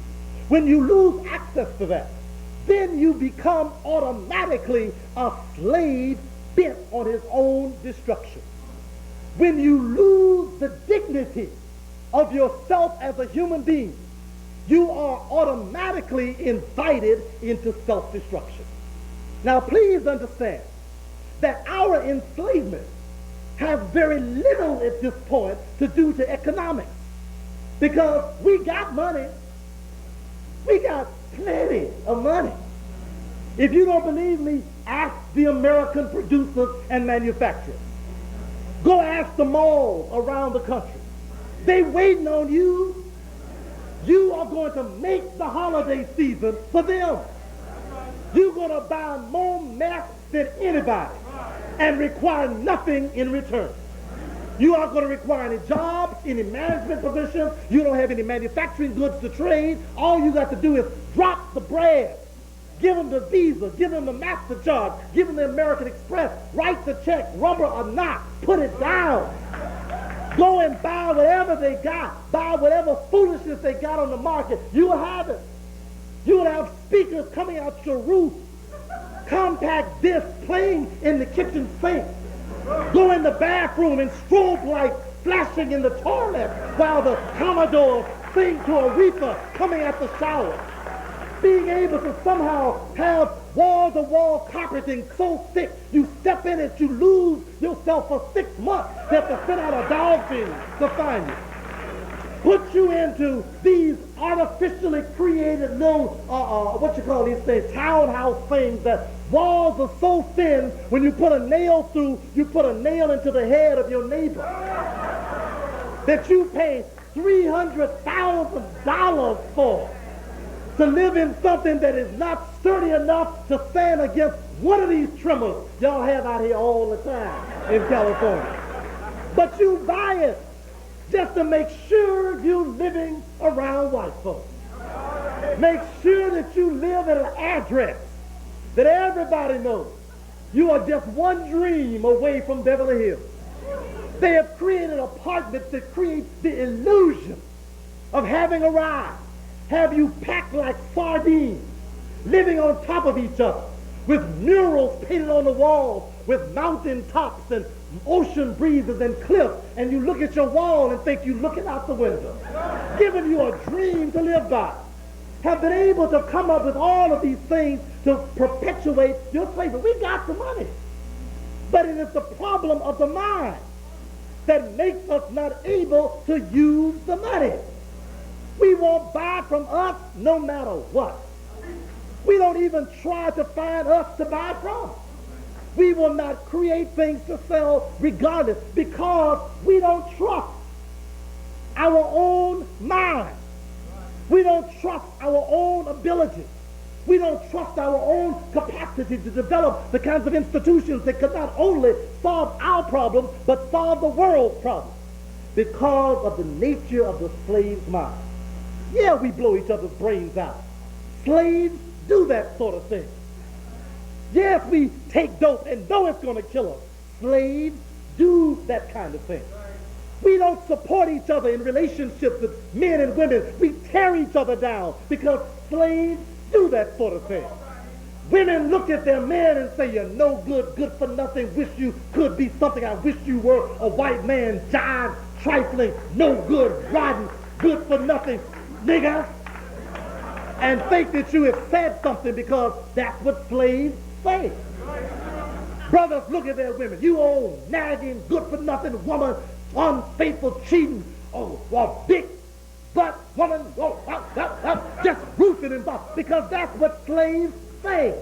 when you lose access to that, then you become automatically a slave bent on his own destruction. When you lose the dignity of yourself as a human being, you are automatically invited into self-destruction. Now please understand that our enslavement has very little at this point to do to economics. Because we got money. We got plenty of money. If you don't believe me, ask the American producers and manufacturers. Go ask the malls around the country. They waiting on you. You are going to make the holiday season for them. You're going to buy more mess than anybody and require nothing in return. You aren't going to require any jobs, any management positions. You don't have any manufacturing goods to trade. All you got to do is drop the bread. Give them the Visa, give them the MasterCard, give them the American Express, write the check, rubber or not, put it down. Go and buy whatever they got, buy whatever foolishness they got on the market. You will have it. You will have speakers coming out your roof, compact discs playing in the kitchen sink. Go in the bathroom and strobe lights flashing in the toilet while the Commodores sing to Aretha coming out the shower. Being able to somehow have wall-to-wall carpeting so thick you step in it, you lose yourself for 6 months. They have to send out a dog team to find you. Put you into these artificially created little, what you call these things, townhouse things that walls are so thin when you put a nail through, you put a nail into the head of your neighbor. That you pay $300,000 for. To live in something that is not sturdy enough to stand against one of these tremors y'all have out here all the time in California. But you buy it just to make sure you're living around white folks. Make sure that you live at an address that everybody knows. You are just one dream away from Beverly Hills. They have created apartments that create the illusion of having arrived. Have you packed like sardines, living on top of each other, with murals painted on the walls, with mountain tops and ocean breezes and cliffs, and you look at your wall and think you're looking out the window, giving you a dream to live by. Have been able to come up with all of these things to perpetuate your slavery. We got the money, but it is the problem of the mind that makes us not able to use the money. We won't buy from us no matter what. We don't even try to find us to buy from. We will not create things to sell regardless because we don't trust our own mind. We don't trust our own ability. We don't trust our own capacity to develop the kinds of institutions that could not only solve our problems but solve the world's problems because of the nature of the slave's mind. Yeah, we blow each other's brains out. Slaves do that sort of thing. Yes, we take dope and know it's going to kill us. Slaves do that kind of thing. We don't support each other in relationships with men and women. We tear each other down because slaves do that sort of thing. Women look at their men and say, you're no good, good for nothing, wish you could be something, I wish you were a white man, jive, trifling, no good, rotten, good for nothing, nigga, and think that you have said something because that's what slaves say. Brothers look at their women. You old, nagging, good-for-nothing woman, unfaithful, cheating, big butt woman, just roofing and butt, because that's what slaves say.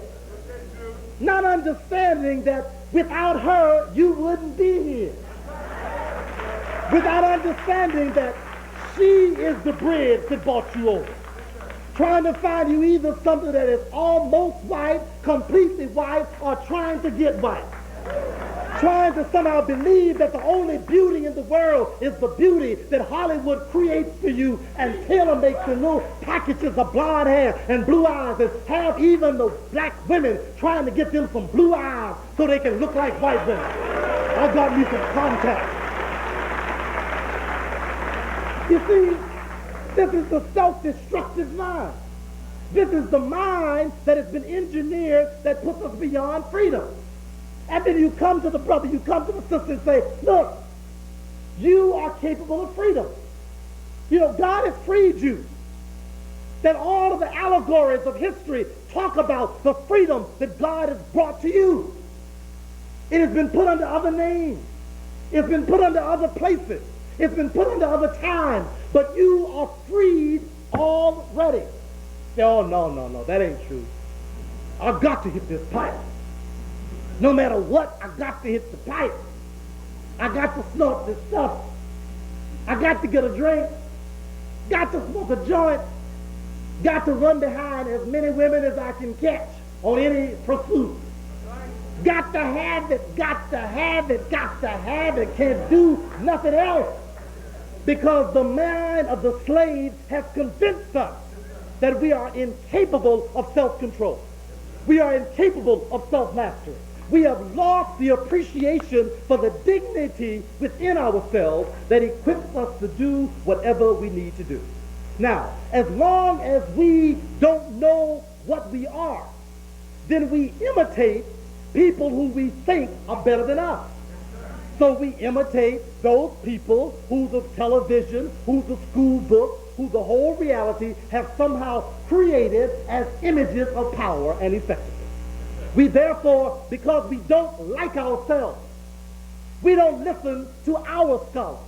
Not understanding that without her, you wouldn't be here. Without understanding that she is the bridge that brought you over. Trying to find you either something that is almost white, completely white, or trying to get white. Trying to somehow believe that the only beauty in the world is the beauty that Hollywood creates for you and tailor makes in little packages of blonde hair and blue eyes, and have even the black women trying to get them some blue eyes so they can look like white women. I got me some contacts. You see, this is the self-destructive mind. This is the mind that has been engineered that puts us beyond freedom. And then you come to the brother, you come to the sister and say, look, you are capable of freedom. You know, God has freed you. That all of the allegories of history talk about the freedom that God has brought to you. It has been put under other names. It's been put under other places. It's been put under other times. But you are freed already. Oh, no, that ain't true. I got to hit this pipe. No matter what, I got to hit the pipe. I got to snort this stuff. I got to get a drink. Got to smoke a joint. Got to run behind as many women as I can catch on any pursuit. Got to have it, got to have it, got to have it. Can't do nothing else. Because the mind of the slave has convinced us that we are incapable of self-control. We are incapable of self-mastery. We have lost the appreciation for the dignity within ourselves that equips us to do whatever we need to do. Now, as long as we don't know what we are, then we imitate people who we think are better than us. So we imitate those people who the television, who the school book, who the whole reality have somehow created as images of power and effectiveness. We therefore, because we don't like ourselves, we don't listen to our scholars.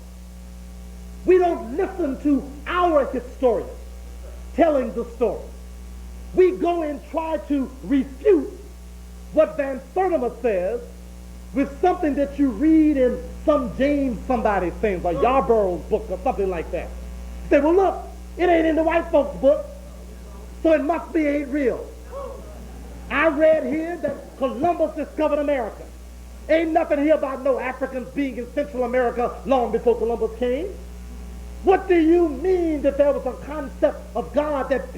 We don't listen to our historians telling the story. We go and try to refute what Van Sertima says with something that you read in some James somebody thing, like Yarborough's book or something like that. Say, well, look, it ain't in the white folks' book, so it must be ain't real. I read here that Columbus discovered America. Ain't nothing here about no Africans being in Central America long before Columbus came. What do you mean that there was a concept of God that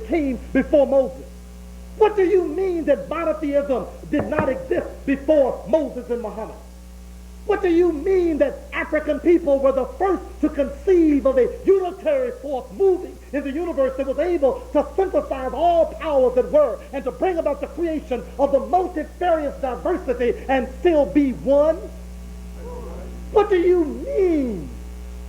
came before Moses? What do you mean that monotheism did not exist before Moses and Muhammad? What do you mean that African people were the first to conceive of a unitary force moving in the universe that was able to synthesize all powers that were and to bring about the creation of the multifarious diversity and still be one? What do you mean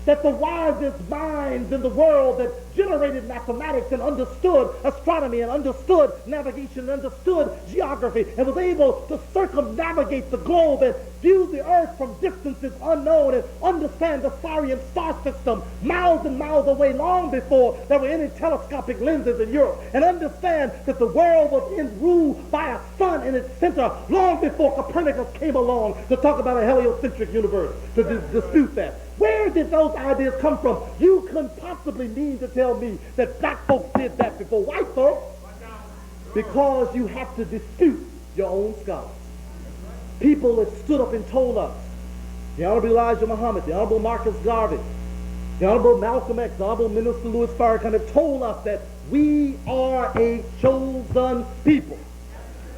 that the wisest minds in the world that generated mathematics and understood astronomy and understood navigation and understood geography and was able to circumnavigate the globe and view the earth from distances unknown and understand the Sirian star system miles and miles away long before there were any telescopic lenses in Europe, and understand that the world was ruled by a sun in its center long before Copernicus came along to talk about a heliocentric universe, to dispute that. Where did those ideas come from? You couldn't possibly mean to tell me that black folks did that before white folks, because you have to dispute your own scholars. People that stood up and told us, the Honorable Elijah Muhammad, the Honorable Marcus Garvey, the Honorable Malcolm X, the Honorable Minister Louis Farrakhan have told us that we are a chosen people.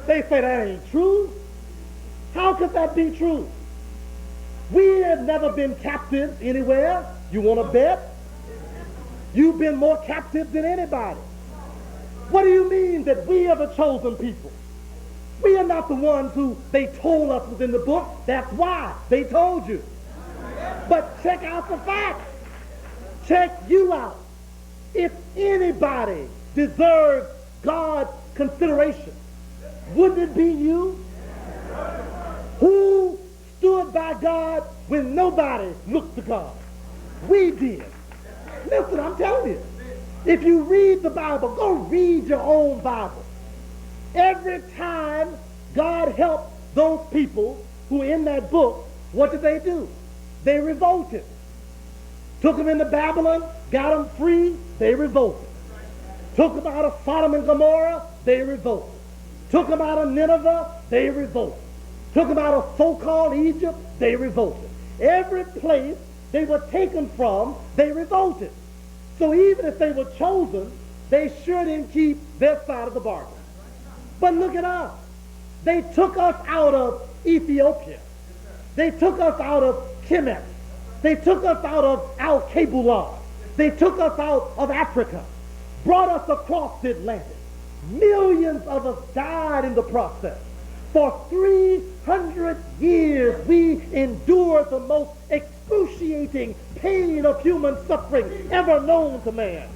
They say that ain't true. How could that be true? We have never been captives anywhere. You want to bet? You've been more captive than anybody. What do you mean that we are the chosen people? We are not the ones who they told us was in the book. That's why they told you. But check out the facts. Check you out. If anybody deserves God's consideration, wouldn't it be you? Who stood by God when nobody looked to God? We did. Listen, I'm telling you. If you read the Bible, go read your own Bible. Every time God helped those people who were in that book, what did they do? They revolted. Took them into Babylon, got them free, they revolted. Took them out of Sodom and Gomorrah, they revolted. Took them out of Nineveh, they revolted. Took them out of so-called Egypt, they revolted. Every place they were taken from, they revolted. So even if they were chosen, they sure didn't keep their side of the bargain. But look at us. They took us out of Ethiopia. They took us out of Kemet. They took us out of Al-Kabulon. They took us out of Africa, brought us across the Atlantic. Millions of us died in the process. For 300 years, we endured the most excruciating pain of human suffering ever known to man.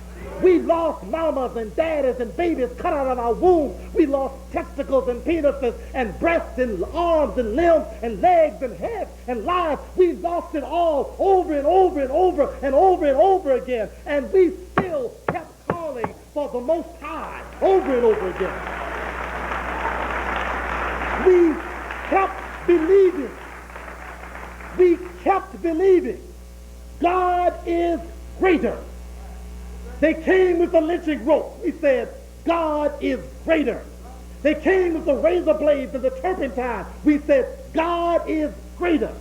We lost mamas and daddies and babies cut out of our womb. We lost testicles and penises and breasts and arms and limbs and legs and heads and lives. We lost it all over and over and over and over and over again. And we still kept calling for the Most High over and over again. We kept believing. We kept believing God is greater. They came with the lynching rope. We said, God is greater. They came with the razor blades and the turpentine. We said, God is greater.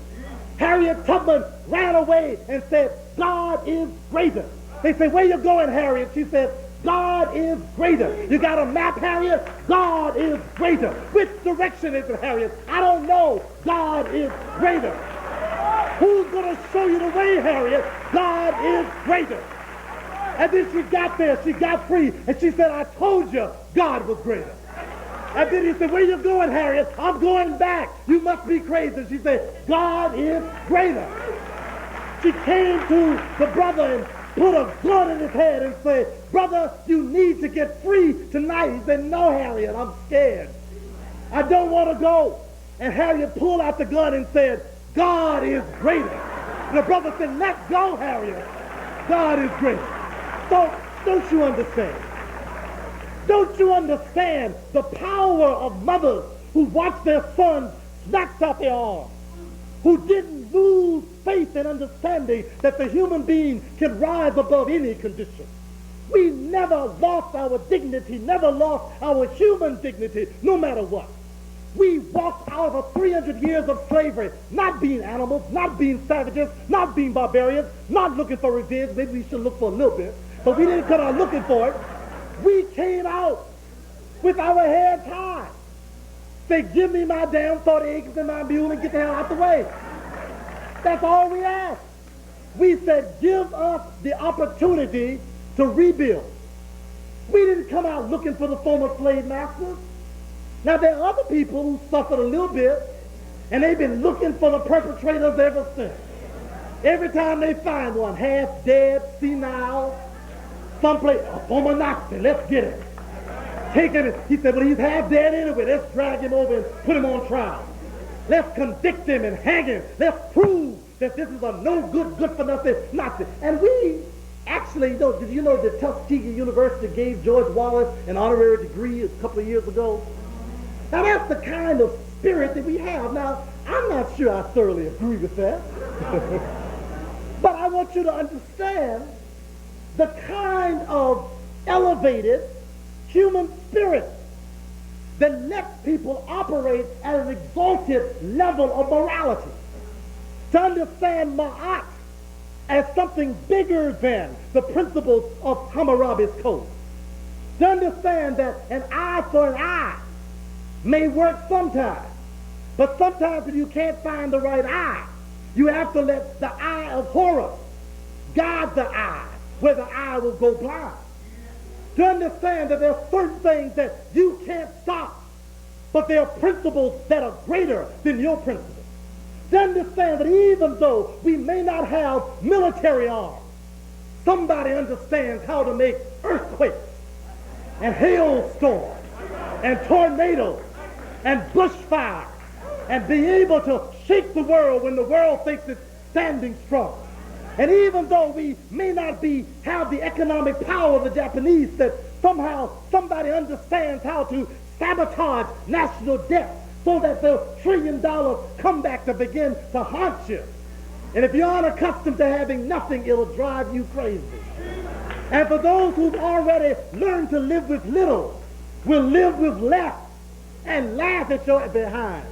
Harriet Tubman ran away and said, God is greater. They say, where you going, Harriet? She said, God is greater. You got a map, Harriet? God is greater. Which direction is it, Harriet? I don't know. God is greater. Who's going to show you the way, Harriet? God is greater. And then she got there. She got free. And she said, I told you God was greater. And then he said, where you going, Harriet? I'm going back. You must be crazy. She said, God is greater. She came to the brother and put a gun in his head and said, brother, you need to get free tonight. He said, no, Harriet, I'm scared. I don't want to go. And Harriet pulled out the gun and said, God is greater. And the brother said, let go, Harriet. God is greater. So, don't you understand? Don't you understand the power of mothers who watched their sons snatched out their arms, who didn't lose faith and understanding that the human being can rise above any condition? We never lost our dignity, never lost our human dignity, no matter what. We walked out of 300 years of slavery, not being animals, not being savages, not being barbarians, not looking for revenge. Maybe we should look for a little bit, but we didn't come out looking for it. We came out with our hair tied. Say, give me my damn 40 acres and my mule and get the hell out the way. That's all we asked. We said, give us the opportunity to rebuild. We didn't come out looking for the former slave masters. Now, there are other people who suffered a little bit, and they've been looking for the perpetrators ever since. Every time they find one, half dead, senile, someplace, a former Nazi, let's get him. Take him. He said, well, he's half dead anyway. Let's drag him over and put him on trial. Let's convict him and hang him. Let's prove that this is a no good, good for nothing Nazi. And we actually, did you know that Tuskegee University gave George Wallace an honorary degree a couple of years ago? Now, that's the kind of spirit that we have. Now, I'm not sure I thoroughly agree with that. But I want you to understand the kind of elevated human spirit that lets people operate at an exalted level of morality. To understand Ma'at as something bigger than the principles of Hammurabi's code. To understand that an eye for an eye may work sometimes, but sometimes if you can't find the right eye, you have to let the eye of Horus guide the eye where the eye will go blind. To understand that there are certain things that you can't stop, but there are principles that are greater than your principles. To understand that even though we may not have military arms, somebody understands how to make earthquakes and hailstorms and tornadoes and bushfires and be able to shake the world when the world thinks it's standing strong. And even though we may not have the economic power of the Japanese, that somehow somebody understands how to sabotage national debt so that the $1 trillion comeback to begin to haunt you. And if you're unaccustomed to having nothing, it'll drive you crazy. And for those who've already learned to live with little, will live with less and laugh at your behind.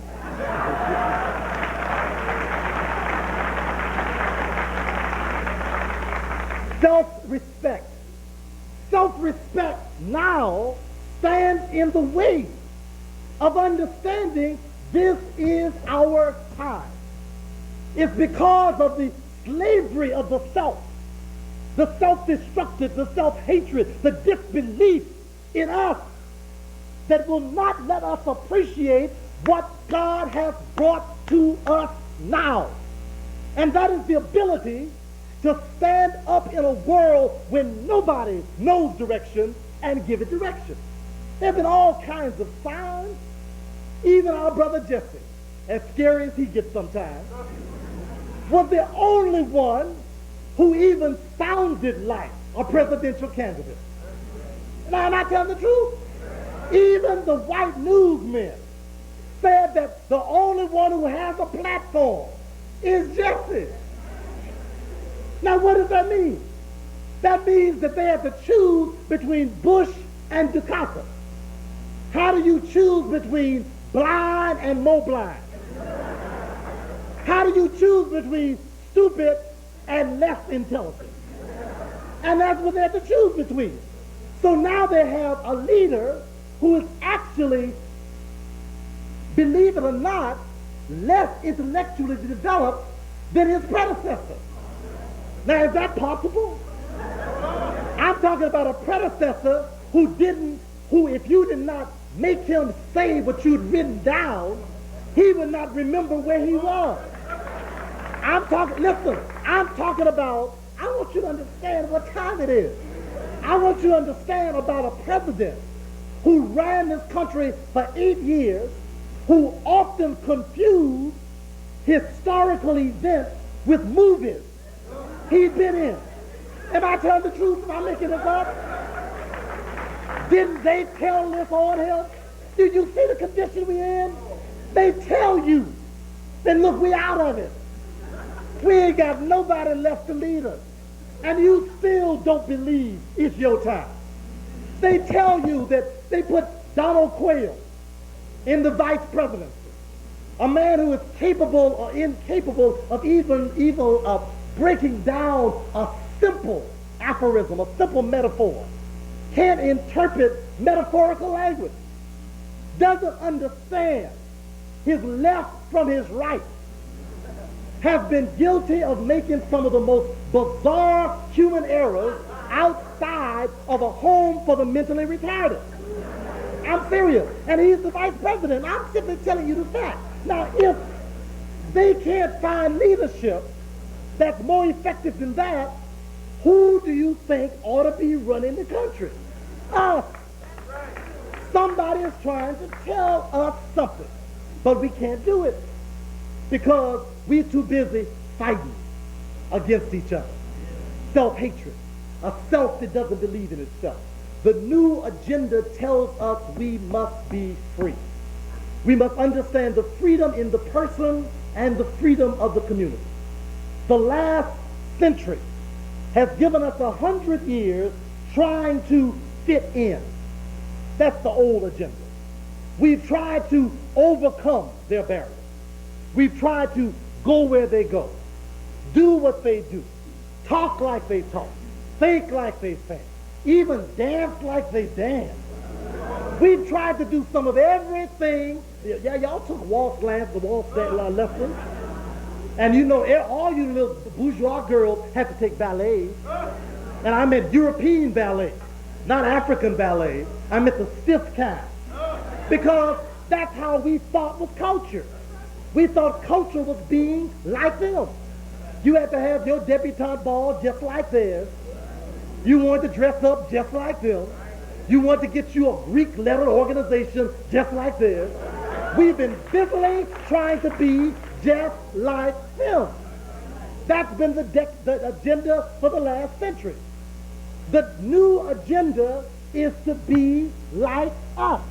Self-respect. Self-respect now stands in the way of understanding this is our time. It's because of the slavery of the self, the self-destructive, the self-hatred, the disbelief in us that will not let us appreciate what God has brought to us now. And that is the ability to stand up in a world when nobody knows direction and give it direction. There have been all kinds of signs. Even our brother Jesse, as scary as he gets sometimes, was the only one who even sounded like a presidential candidate. I telling the truth? Even the white newsmen said that the only one who has a platform is Jesse. Now what does that mean? That means that they have to choose between Bush and Dukakis. How do you choose between blind and more blind? How do you choose between stupid and less intelligent? And that's what they have to choose between. So now they have a leader who is actually, believe it or not, less intellectually developed than his predecessor. Now, is that possible? I'm talking about a predecessor who if you did not make him say what you'd written down, he would not remember where he was. I'm talking about, I want you to understand what time it is. I want you to understand about a president who ran this country for 8 years, who often confused historical events with movies he's been in. Am I telling the truth? Am I making this up? Didn't they tell this on him? Did you see the condition we're in? They tell you that, look, we out of it. We ain't got nobody left to lead us. And you still don't believe it's your time. They tell you that they put Donald Quayle in the vice presidency, a man who is capable or incapable of even breaking down a simple aphorism, a simple metaphor, can't interpret metaphorical language, doesn't understand his left from his right, has been guilty of making some of the most bizarre human errors outside of a home for the mentally retarded. I'm serious. And he's the vice president. I'm simply telling you the fact. Now, if they can't find leadership that's more effective than that, who do you think ought to be running the country? Us. Somebody is trying to tell us something, but we can't do it because we're too busy fighting against each other. Self-hatred, a self that doesn't believe in itself. The new agenda tells us we must be free. We must understand the freedom in the person and the freedom of the community. The last century has given us 100 years trying to fit in. That's the old agenda. We've tried to overcome their barriers. We've tried to go where they go, do what they do, talk like they talk, think like they think, even dance like they dance. We've tried to do some of everything. Yeah, y'all took waltz lessons, and you know, all you little bourgeois girls have to take ballet. And I meant European ballet, not African ballet. I meant the stiff kind. Because that's how we thought was culture. We thought culture was being like them. You had to have your debutante ball just like theirs. You wanted to dress up just like them. You wanted to get you a Greek-lettered organization just like theirs. We've been busily trying to be just like them. That's been the agenda for the last century. The new agenda is to be like us.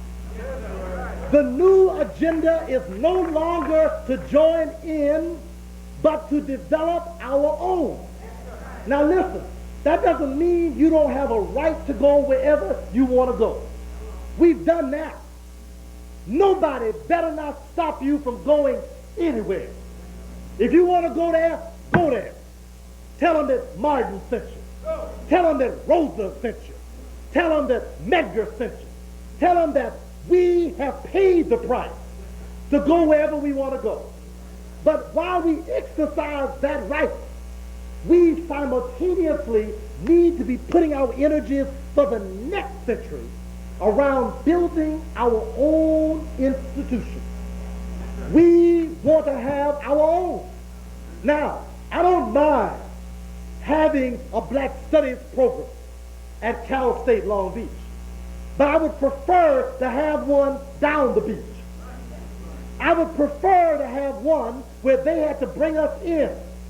The new agenda is no longer to join in, but to develop our own. Now listen, that doesn't mean you don't have a right to go wherever you want to go. We've done that. Nobody better not stop you from going anywhere. If you want to go there, go there. Tell them that Martin sent you. Tell them that Rosa sent you. Tell them that Medgar sent you. Tell them that we have paid the price to go wherever we want to go. But while we exercise that right, we simultaneously need to be putting our energies for the next century around building our own institutions. We want to have our own. Now, I don't mind having a black studies program at Cal State Long Beach, but I would prefer to have one down the beach. I would prefer to have one where they had to bring us in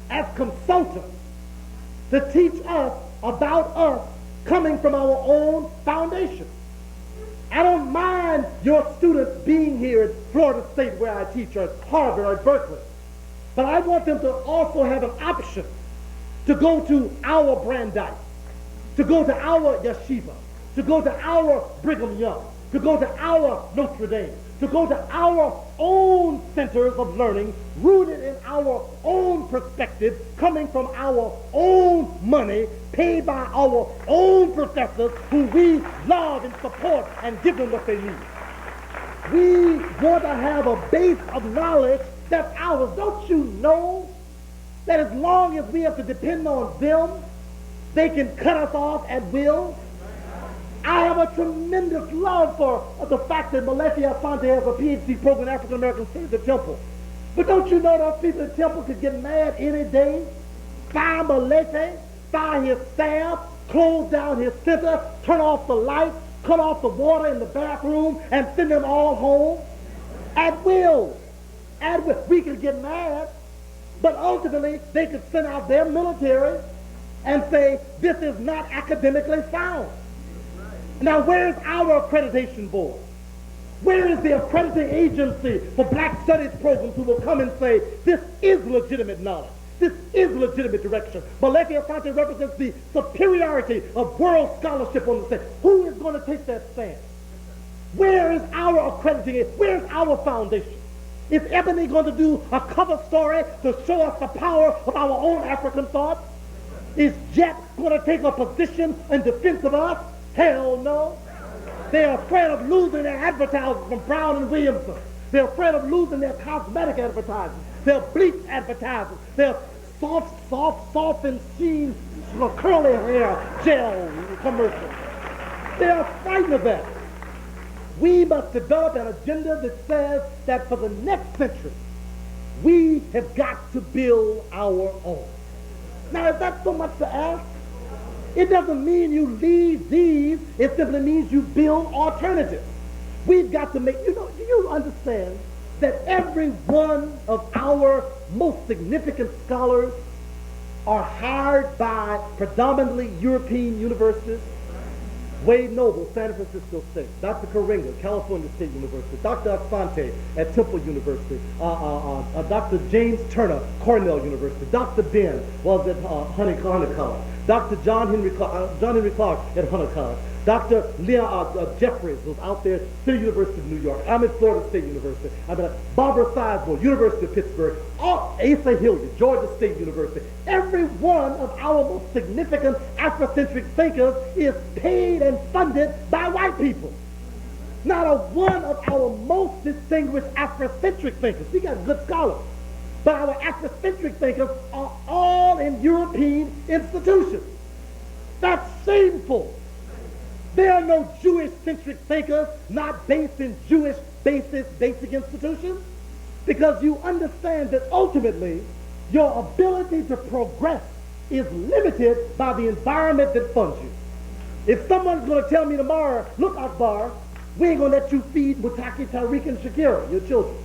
as consultants to teach us about us coming from our own foundation. I don't mind your students being here at Florida State where I teach, or at Harvard or at Berkeley. But I want them to also have an option to go to our Brandeis, to go to our yeshiva, to go to our Brigham Young, to go to our Notre Dame, to go to our own centers of learning, rooted in our own perspective, coming from our own money, paid by our own professors who we love and support and give them what they need. We want to have a base of knowledge that's ours. Don't you know that as long as we have to depend on them, they can cut us off at will? I have a tremendous love for the fact that BLK Asante has a PhD program in African American Studies at Temple. But don't you know those people at Temple could get mad any day, fire BLK, fire his staff, close down his center, turn off the lights, cut off the water in the bathroom, and send them all home? At will. At will. We could get mad, but ultimately they could send out their military and say, this is not academically sound. Now, where's our accreditation board? Where is the accrediting agency for black studies programs who will come and say, this is legitimate knowledge, this is legitimate direction? BLK Asante represents the superiority of world scholarship on the stage. Who is going to take that stand? Where is our accrediting? Where's our foundation? Is Ebony going to do a cover story to show us the power of our own African thought? Is Jet going to take a position in defense of us? Hell no. They're afraid of losing their advertising from Brown and Williamson. They're afraid of losing their cosmetic advertising, their bleach advertising, their soft and sheen curly hair gel commercials. They're frightened of that. We must develop an agenda that says that for the next century, we have got to build our own. Now, is that so much to ask? It doesn't mean you leave these. It simply means you build alternatives. We've got to make, do you understand that every one of our most significant scholars are hired by predominantly European universities? Wade Noble, San Francisco State. Dr. Karinga, California State University. Dr. Asante at Temple University. Dr. James Turner, Cornell University. Dr. Ben was at Hunter College. Dr. John Henry Clark at Hunter College. Dr. Leon Jeffries was out there, City University of New York. I'm at Florida State University. I'm at Barbara Sizemore, University of Pittsburgh. Asa Hilliard, Georgia State University. Every one of our most significant Afrocentric thinkers is paid and funded by white people. Not a one of our most distinguished Afrocentric thinkers. We got good scholars. But our Afrocentric thinkers are all in European institutions. That's shameful. There are no Jewish-centric thinkers not based in Jewish basic institutions, because you understand that ultimately your ability to progress is limited by the environment that funds you. If someone's going to tell me tomorrow, look, Akbar, we ain't going to let you feed Mutaki, Tariq, and Shakira, your children.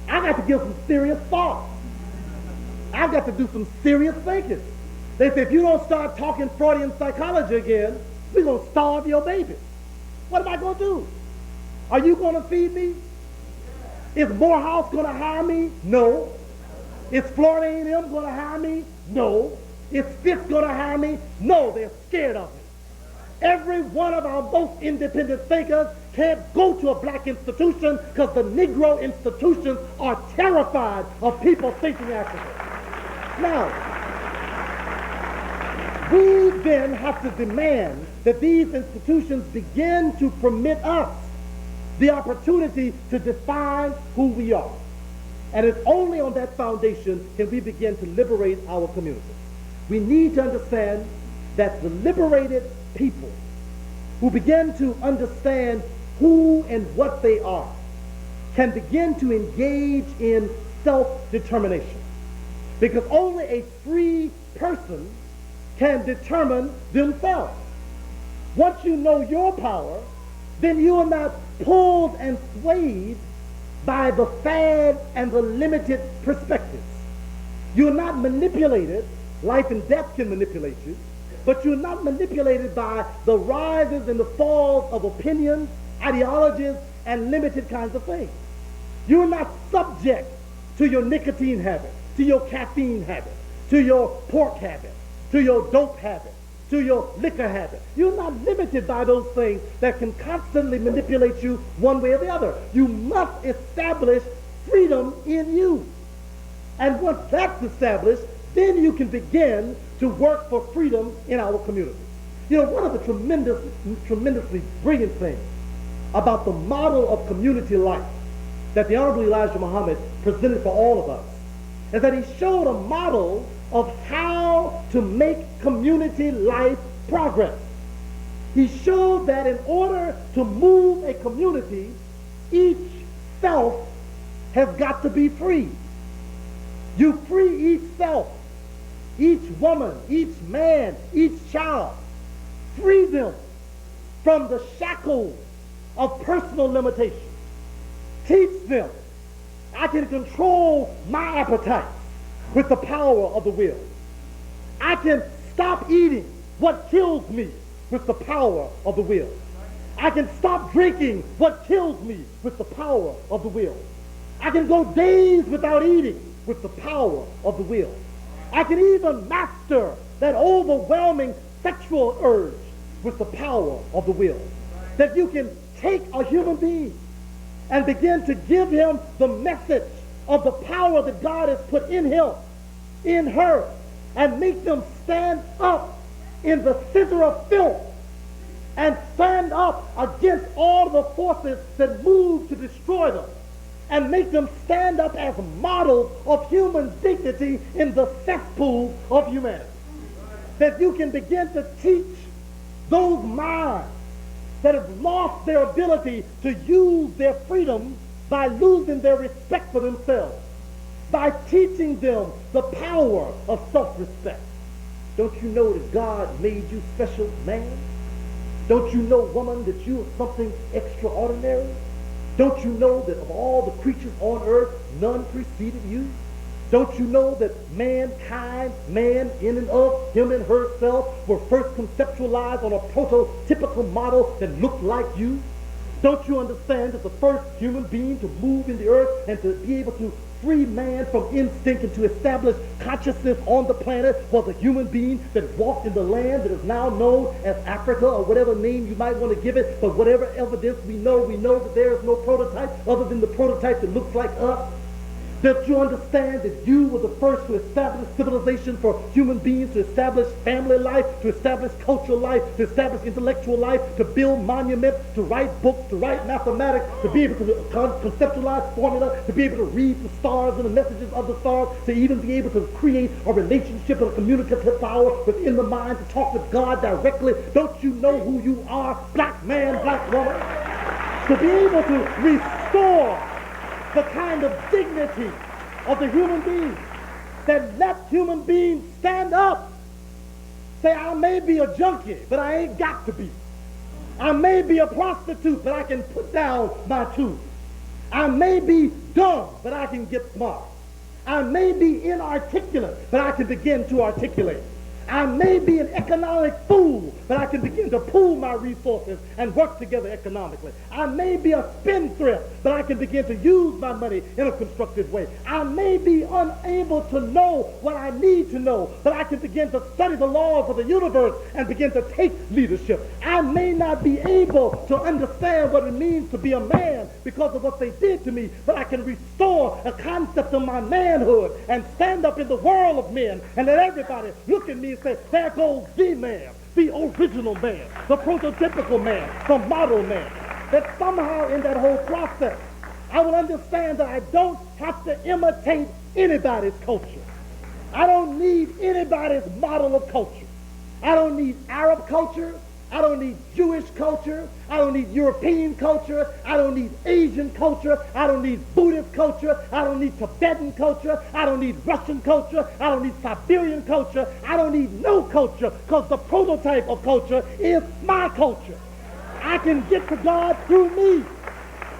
I got to give some serious thought. I've got to do some serious thinking. They say, if you don't start talking Freudian psychology again, we're going to starve your baby. What am I going to do? Are you going to feed me? Is Morehouse going to hire me? No. Is Florida A&M going to hire me? No. Is Fisk going to hire me? No, they're scared of me. Every one of our most independent thinkers can't go to a black institution because the Negro institutions are terrified of people thinking African. Now, we then have to demand that these institutions begin to permit us the opportunity to define who we are. And it's only on that foundation can we begin to liberate our communities. We need to understand that the liberated people who begin to understand who and what they are can begin to engage in self-determination. Because only a free person can determine themselves. Once you know your power, then you are not pulled and swayed by the fads and the limited perspectives. You're not manipulated. Life and death can manipulate you, but you're not manipulated by the rises and the falls of opinions ideologies, and limited kinds of things. You're not subject to your nicotine habit, to your caffeine habit, to your pork habit, to your dope habit, to your liquor habit. You're not limited by those things that can constantly manipulate you one way or the other. You must establish freedom in you. And once that's established, then you can begin to work for freedom in our community. You know, one of the tremendously brilliant things about the model of community life that the Honorable Elijah Muhammad presented for all of us is that he showed a model of how to make community life progress. He showed that in order to move a community, each self has got to be free. You free each self, each woman, each man, each child. Free them from the shackles of personal limitation. Teach them I can control my appetite with the power of the will. I can stop eating what kills me with the power of the will. I can stop drinking what kills me with the power of the will. I can go days without eating with the power of the will. I can even master that overwhelming sexual urge with the power of the will. That you can take a human being and begin to give him the message of the power that God has put in him, in her, and make them stand up in the center of filth and stand up against all the forces that move to destroy them, and make them stand up as models of human dignity in the cesspool of humanity. That you can begin to teach those minds that have lost their ability to use their freedom by losing their respect for themselves, by teaching them the power of self-respect. Don't you know that God made you special, man? Don't you know, woman, that you are something extraordinary? Don't you know that of all the creatures on earth, none preceded you? Don't you know that mankind, man in and of him and herself, were first conceptualized on a prototypical model that looked like you? Don't you understand that the first human being to move in the earth and to be able to free man from instinct and to establish consciousness on the planet was a human being that walked in the land that is now known as Africa, or whatever name you might want to give it, but whatever evidence we know that there is no prototype other than the prototype that looks like us? That you understand that you were the first to establish civilization for human beings, to establish family life, to establish cultural life, to establish intellectual life, to build monuments, to write books, to write mathematics, to be able to conceptualize formula, to be able to read the stars and the messages of the stars, to even be able to create a relationship and a communicative power within the mind, to talk with God directly. Don't you know who you are, black man, black woman? To be able to restore the kind of dignity of the human being that lets human beings stand up. Say, I may be a junkie, but I ain't got to be. I may be a prostitute, but I can put down my tools. I may be dumb, but I can get smart. I may be inarticulate, but I can begin to articulate. I may be an economic fool, but I can begin to pool my resources and work together economically. I may be a spendthrift, but I can begin to use my money in a constructive way. I may be unable to know what I need to know, but I can begin to study the laws of the universe and begin to take leadership. I may not be able to understand what it means to be a man because of what they did to me, but I can restore a concept of my manhood and stand up in the world of men and let everybody look at me and say, there goes the man, the original man, the prototypical man, the model man. That somehow in that whole process, I will understand that I don't have to imitate anybody's culture. I don't need anybody's model of culture. I don't need Arab culture. I don't need Jewish culture. I don't need European culture. I don't need Asian culture. I don't need Buddhist culture. I don't need Tibetan culture. I don't need Russian culture. I don't need Siberian culture. I don't need no culture, because the prototype of culture is my culture. I can get to God through me.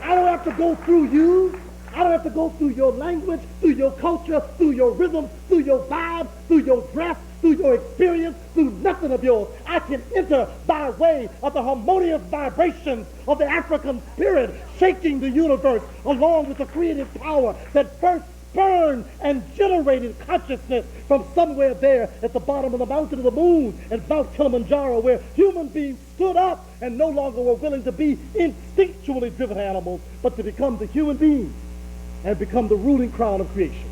I don't have to go through you. I don't have to go through your language, through your culture, through your rhythm, through your vibe, through your dress, through your experience, through nothing of yours. I can enter by way of the harmonious vibrations of the African spirit shaking the universe along with the creative power that first spurned and generated consciousness from somewhere there at the bottom of the mountain of the moon and Mount Kilimanjaro, where human beings stood up and no longer were willing to be instinctually driven animals, but to become the human beings and become the ruling crown of creation.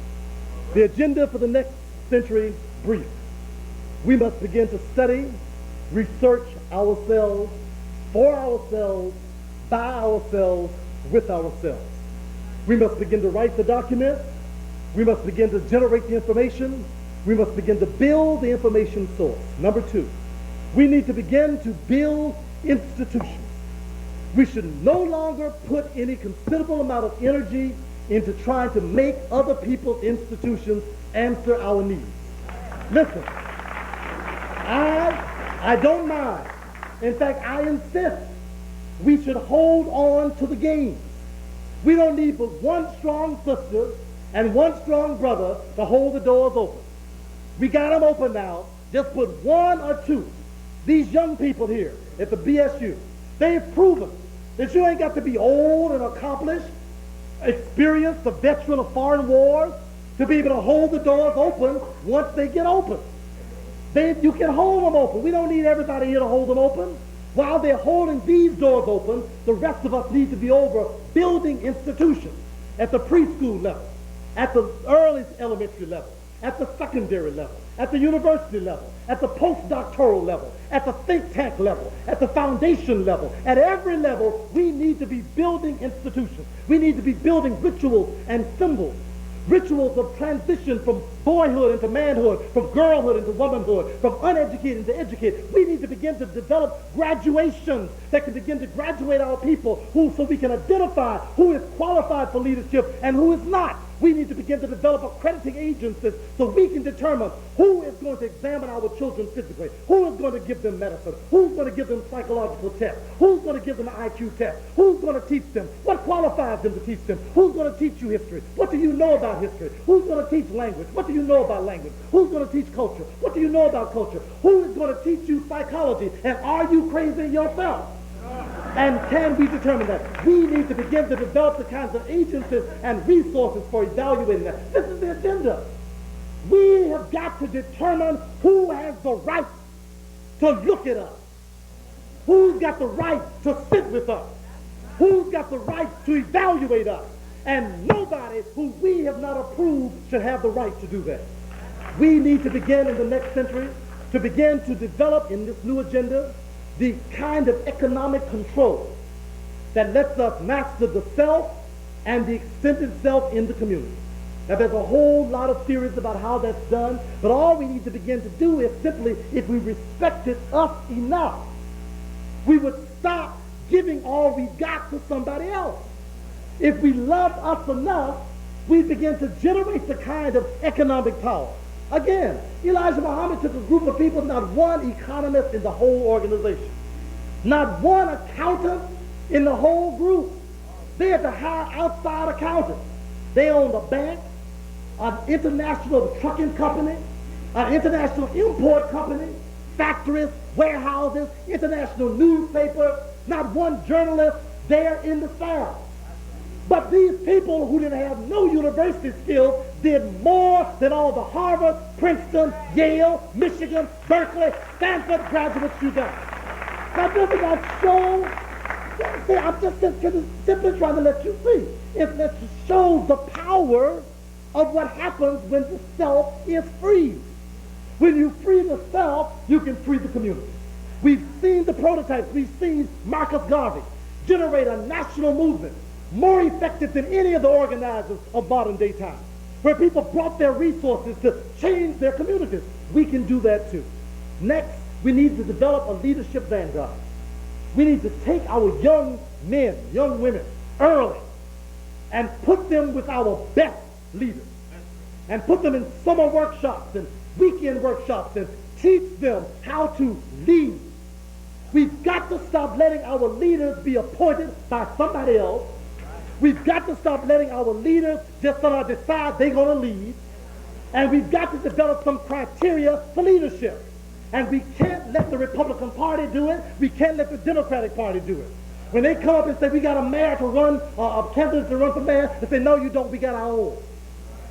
The agenda for the next century, brief. We must begin to study, research ourselves, for ourselves, by ourselves, with ourselves. We must begin to write the document. We must begin to generate the information. We must begin to build the information source. Number two, we need to begin to build institutions. We should no longer put any considerable amount of energy into trying to make other people's institutions answer our needs. Listen, I don't mind. In fact, I insist we should hold on to the gains. We don't need but one strong sister and one strong brother to hold the doors open. We got them open now. Just put one or two. These young people here at the BSU, they've proven that you ain't got to be old and accomplished, experienced, a veteran of foreign wars, to be able to hold the doors open once they get open. You can hold them open. We don't need everybody here to hold them open. While they're holding these doors open, the rest of us need to be over building institutions at the preschool level, at the early elementary level, at the secondary level, at the university level, at the postdoctoral level, at the think tank level, at the foundation level. At every level, we need to be building institutions. We need to be building rituals and symbols. Rituals of transition from boyhood into manhood, from girlhood into womanhood, from uneducated into educated. We need to begin to develop graduations that can begin to graduate our people so we can identify who is qualified for leadership and who is not. We need to begin to develop accrediting agencies so we can determine who is going to examine our children physically, who is going to give them medicine, who's going to give them psychological tests, who's going to give them an IQ test, who's going to teach them, what qualifies them to teach them, who's going to teach you history, what do you know about history, who's going to teach language, what do you know about language, who's going to teach culture, what do you know about culture, who is going to teach you psychology, and are you crazy yourself? And can we determine that? We need to begin to develop the kinds of agencies and resources for evaluating that. This is the agenda. We have got to determine who has the right to look at us, who's got the right to sit with us, who's got the right to evaluate us, and nobody who we have not approved should have the right to do that. We need to begin in the next century to begin to develop in this new agenda the kind of economic control that lets us master the self and the extended self in the community. Now, there's a whole lot of theories about how that's done, but all we need to begin to do is simply, if we respected us enough, we would stop giving all we got to somebody else. If we loved us enough, we'd begin to generate the kind of economic power. Again, Elijah Muhammad took a group of people, not one economist in the whole organization, not one accountant in the whole group. They had to hire outside accountants. They owned a bank, an international trucking company, an international import company, factories, warehouses, international newspaper, not one journalist there in the South. But these people who didn't have no university skills did more than all the Harvard, Princeton, Yale, Michigan, Berkeley, Stanford graduates you got. Now doesn't that show? See, I'm just simply trying to let you see. It shows the power of what happens when the self is freed. When you free the self, you can free the community. We've seen the prototypes. We've seen Marcus Garvey generate a national movement more effective than any of the organizers of modern day time, where people brought their resources to change their communities. We can do that too. Next, we need to develop a leadership vanguard. We need to take our young men, young women, early, and put them with our best leaders, and put them in summer workshops and weekend workshops and teach them how to lead. We've got to stop letting our leaders be appointed by somebody else. We've got to stop letting our leaders just decide they're going to lead. And we've got to develop some criteria for leadership. And we can't let the Republican Party do it. We can't let the Democratic Party do it. When they come up and say, we got a mayor to run, a candidate to run for mayor, they say, no, you don't, we got our own.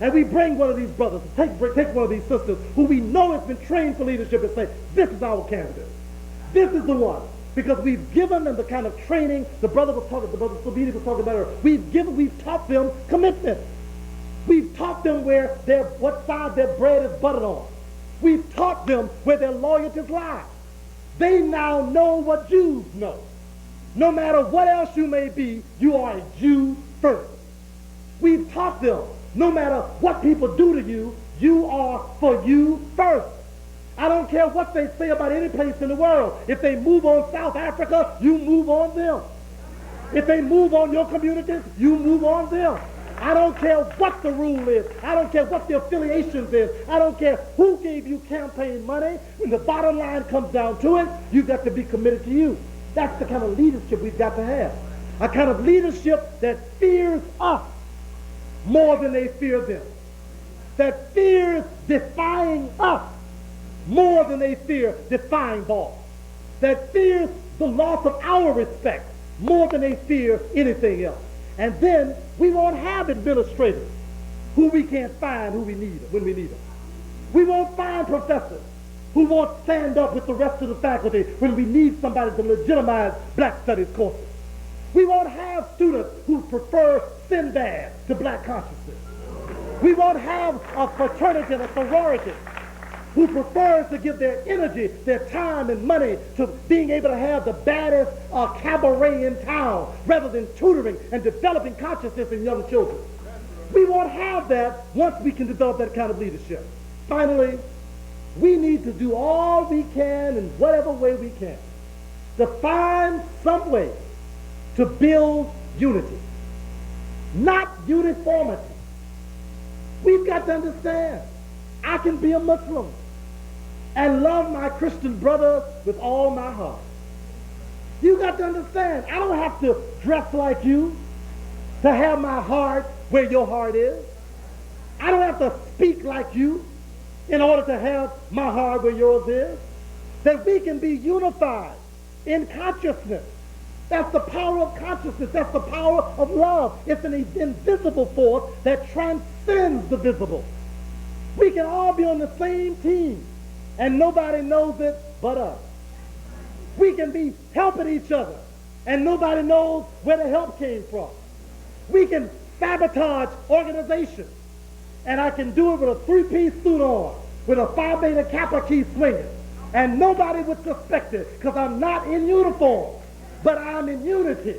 And we bring one of these brothers, take one of these sisters who we know has been trained for leadership and say, this is our candidate. This is the one. Because we've given them the kind of training the brother Sabini was talking about earlier. We've taught them commitment. We've taught them what side their bread is buttered on. We've taught them where their loyalties lie. They now know what Jews know. No matter what else you may be, you are a Jew first. We've taught them, no matter what people do to you, you are for you first. I don't care what they say about any place in the world. If they move on South Africa, you move on them. If they move on your communities, you move on them. I don't care what the rule is. I don't care what the affiliations is. I don't care who gave you campaign money. When the bottom line comes down to it, you've got to be committed to you. That's the kind of leadership we've got to have. A kind of leadership that fears us more than they fear them. That fears defying us more than they fear defying boss. That fears the loss of our respect more than they fear anything else. And then we won't have administrators who we can't find who we need when we need them. We won't find professors who won't stand up with the rest of the faculty when we need somebody to legitimize black studies courses. We won't have students who prefer Sinbad to black consciousness. We won't have a fraternity and a sorority who prefers to give their energy, their time and money to being able to have the baddest cabaret in town rather than tutoring and developing consciousness in young children. We won't have that once we can develop that kind of leadership. Finally, we need to do all we can in whatever way we can to find some way to build unity, not uniformity. We've got to understand, I can be a Muslim and love my Christian brother with all my heart. You got to understand, I don't have to dress like you to have my heart where your heart is. I don't have to speak like you in order to have my heart where yours is. That we can be unified in consciousness. That's the power of consciousness. That's the power of love. It's an invisible force that transcends the visible. We can all be on the same team, and nobody knows it but us. We can be helping each other, and nobody knows where the help came from. We can sabotage organizations, and I can do it with a three-piece suit on, with a Phi Beta Kappa key swinging, and nobody would suspect it, because I'm not in uniform, but I'm in unity.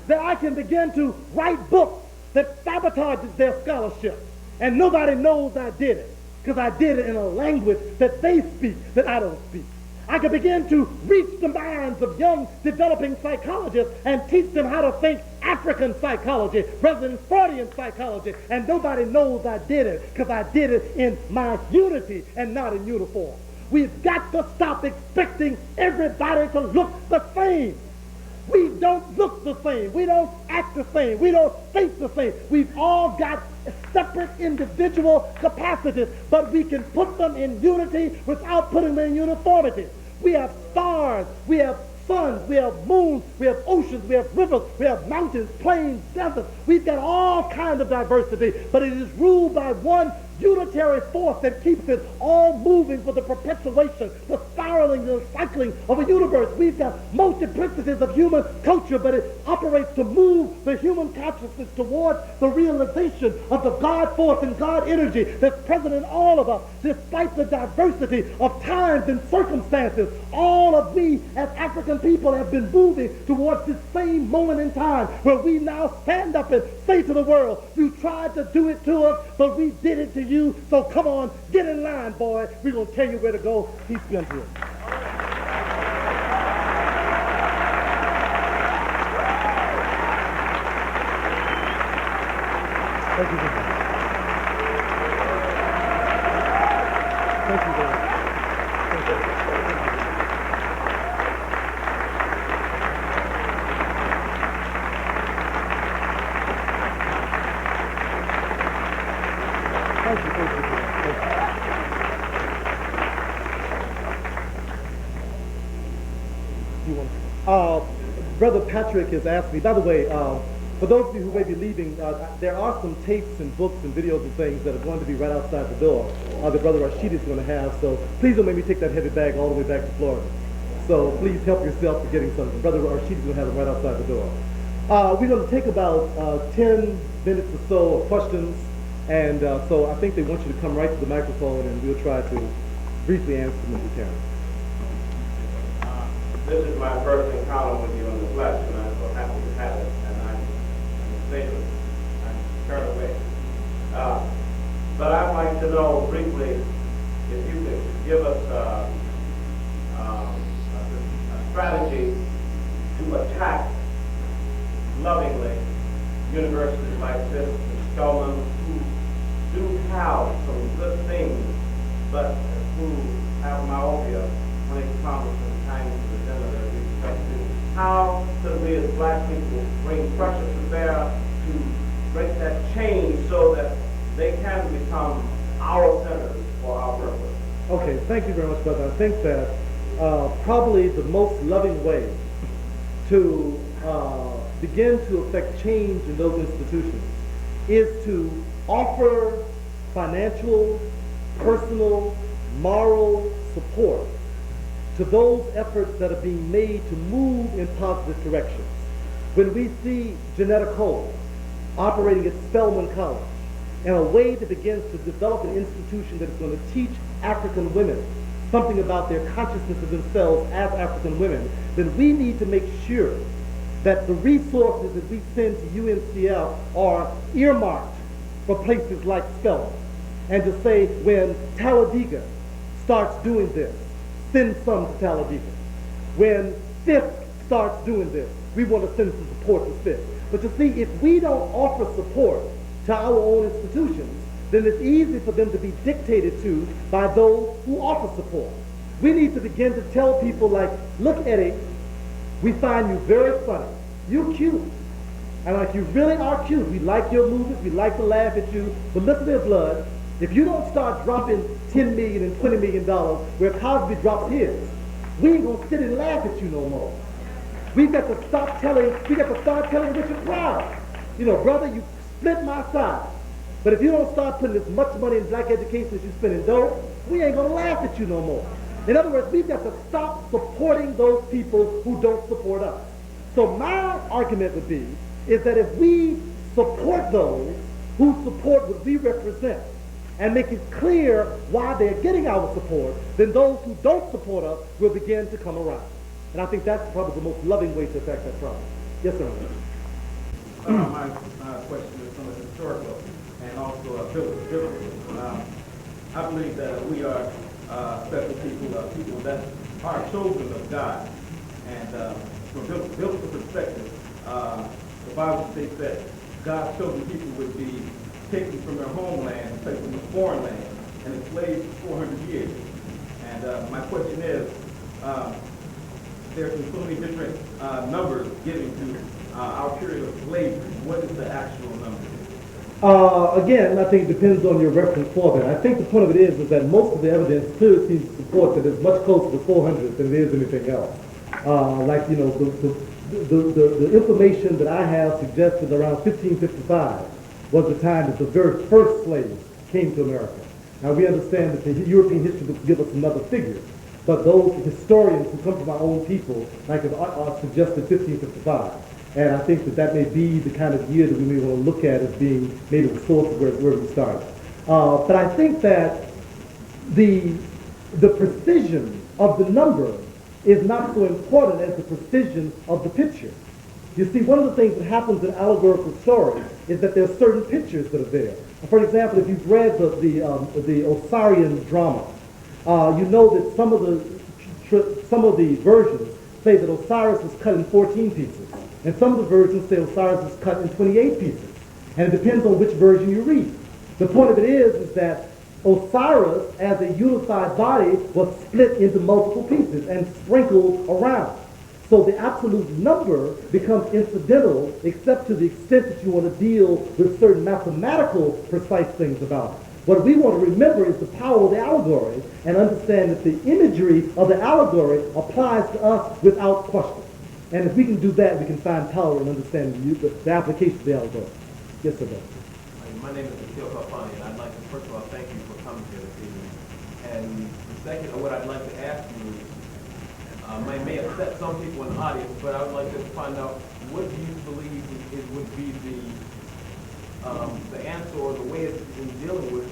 That I can begin to write books that sabotages their scholarship, and nobody knows I did it, because I did it in a language that they speak that I don't speak. I can begin to reach the minds of young developing psychologists and teach them how to think African psychology rather than Freudian psychology, and nobody knows I did it, because I did it in my unity and not in uniform. We've got to stop expecting everybody to look the same. We don't look the same. We don't act the same. We don't think the same. We've all got separate individual capacities, but we can put them in unity without putting them in uniformity. We have stars, we have suns, we have moons, we have oceans, we have rivers, we have mountains, plains, deserts. We've got all kinds of diversity, but it is ruled by one unitary force that keeps it all moving for the perpetuation, the spiraling, the cycling of a universe. We've got multiplicities of human culture, but it operates to move the human consciousness towards the realization of the God force and God energy that's present in all of us. Despite the diversity of times and circumstances, all of we as African people have been moving towards this same moment in time where we now stand up and say to the world, you tried to do it to us, but we did it to you, so come on, get in line, boy. We're going to tell you where to go. Peace be unto you. Thank you, brother. Thank you, brother. Thank you. Thank you, thank you. Brother Patrick has asked me, by the way, for those of you who may be leaving, there are some tapes and books and videos and things that are going to be right outside the door that Brother Rashid is going to have. So please don't make me take that heavy bag all the way back to Florida. So please help yourself to getting something. Brother Rashid is going to have them right outside the door. We're going to take about 10 minutes or so of questions. And so I think they want you to come right to the microphone, and we'll try to briefly answer them if we can. This is my first encounter with you in the flesh, and I'm so happy to have it, and I'm thankful. I'm turned away. But I'd like to know briefly if you could give us a strategy to attack lovingly universities like this in Spelman who do have some good things, but who have myopia when it comes to the kind of agenda that we expect to do. How could we as black people bring pressure to bear to break that change so that they can become our centers for our purpose? Okay, thank you very much, brother. I think that probably the most loving way to begin to affect change in those institutions is to offer financial, personal, moral support to those efforts that are being made to move in positive directions. When we see Janetta Cole operating at Spelman College in a way that begins to develop an institution that is going to teach African women something about their consciousness of themselves as African women, then we need to make sure that the resources that we send to UNCF are earmarked for places like Spelman. And to say, when Talladega starts doing this, send some to Talladega. When Fisk starts doing this, we want to send some support to Fisk. But you see, if we don't offer support to our own institutions, then it's easy for them to be dictated to by those who offer support. We need to begin to tell people like, look, Eddie, we find you very funny. You're cute. And like, you really are cute. We like your movies. We like to laugh at you. But listen to blood. If you don't start dropping $10 million and $20 million where Cosby drops his, we ain't gonna sit and laugh at you no more. We got to start telling Richard Pryor, you know, brother, you split my side. But if you don't start putting as much money in black education as you spend in dope, we ain't gonna laugh at you no more. In other words, we've got to stop supporting those people who don't support us. So my argument would be, is that if we support those who support what we represent, and make it clear why they're getting our support, then those who don't support us will begin to come around. And I think that's probably the most loving way to attack that problem. Yes, sir. My question is somewhat historical and also biblical. I believe that we are special people that are children of God. And from a biblical perspective, the Bible states that God's chosen people would be taken from their homeland and placed in a foreign land and enslaved for 400 years. And my question is, there's so many different numbers given to our period of slavery. What is the actual number? Again, I think it depends on your reference for that. I think the point of it is that most of the evidence clearly seems to support that it's much closer to 400 than it is anything else. Like, you know, the information that I have suggested around 1555 was the time that the very first slaves came to America. Now we understand that the European history will give us another figure, but those historians who come from our own people, like have suggested 1555. And I think that may be the kind of year that we may want to look at as being maybe the source of where we started. But I think that the precision of the number is not so important as the precision of the picture. You see, one of the things that happens in allegorical stories is that there are certain pictures that are there. For example, if you've read the Osirian drama, you know that some of the versions say that Osiris was cut in 14 pieces, and some of the versions say Osiris was cut in 28 pieces. And it depends on which version you read. The point of it is that Osiris, as a unified body, was split into multiple pieces and sprinkled around. So the absolute number becomes incidental, except to the extent that you want to deal with certain mathematical precise things about it. What we want to remember is the power of the allegory and understand that the imagery of the allegory applies to us without question. And if we can do that, we can find power in understanding the application of the allegory. Yes, sir. My name is Akil Kafani, and I'd like to first of all thank you for coming here this evening. And second, what I'd like to ask you is, may upset some people in the audience, but I would like to find out what do you believe would be the answer or the way in dealing with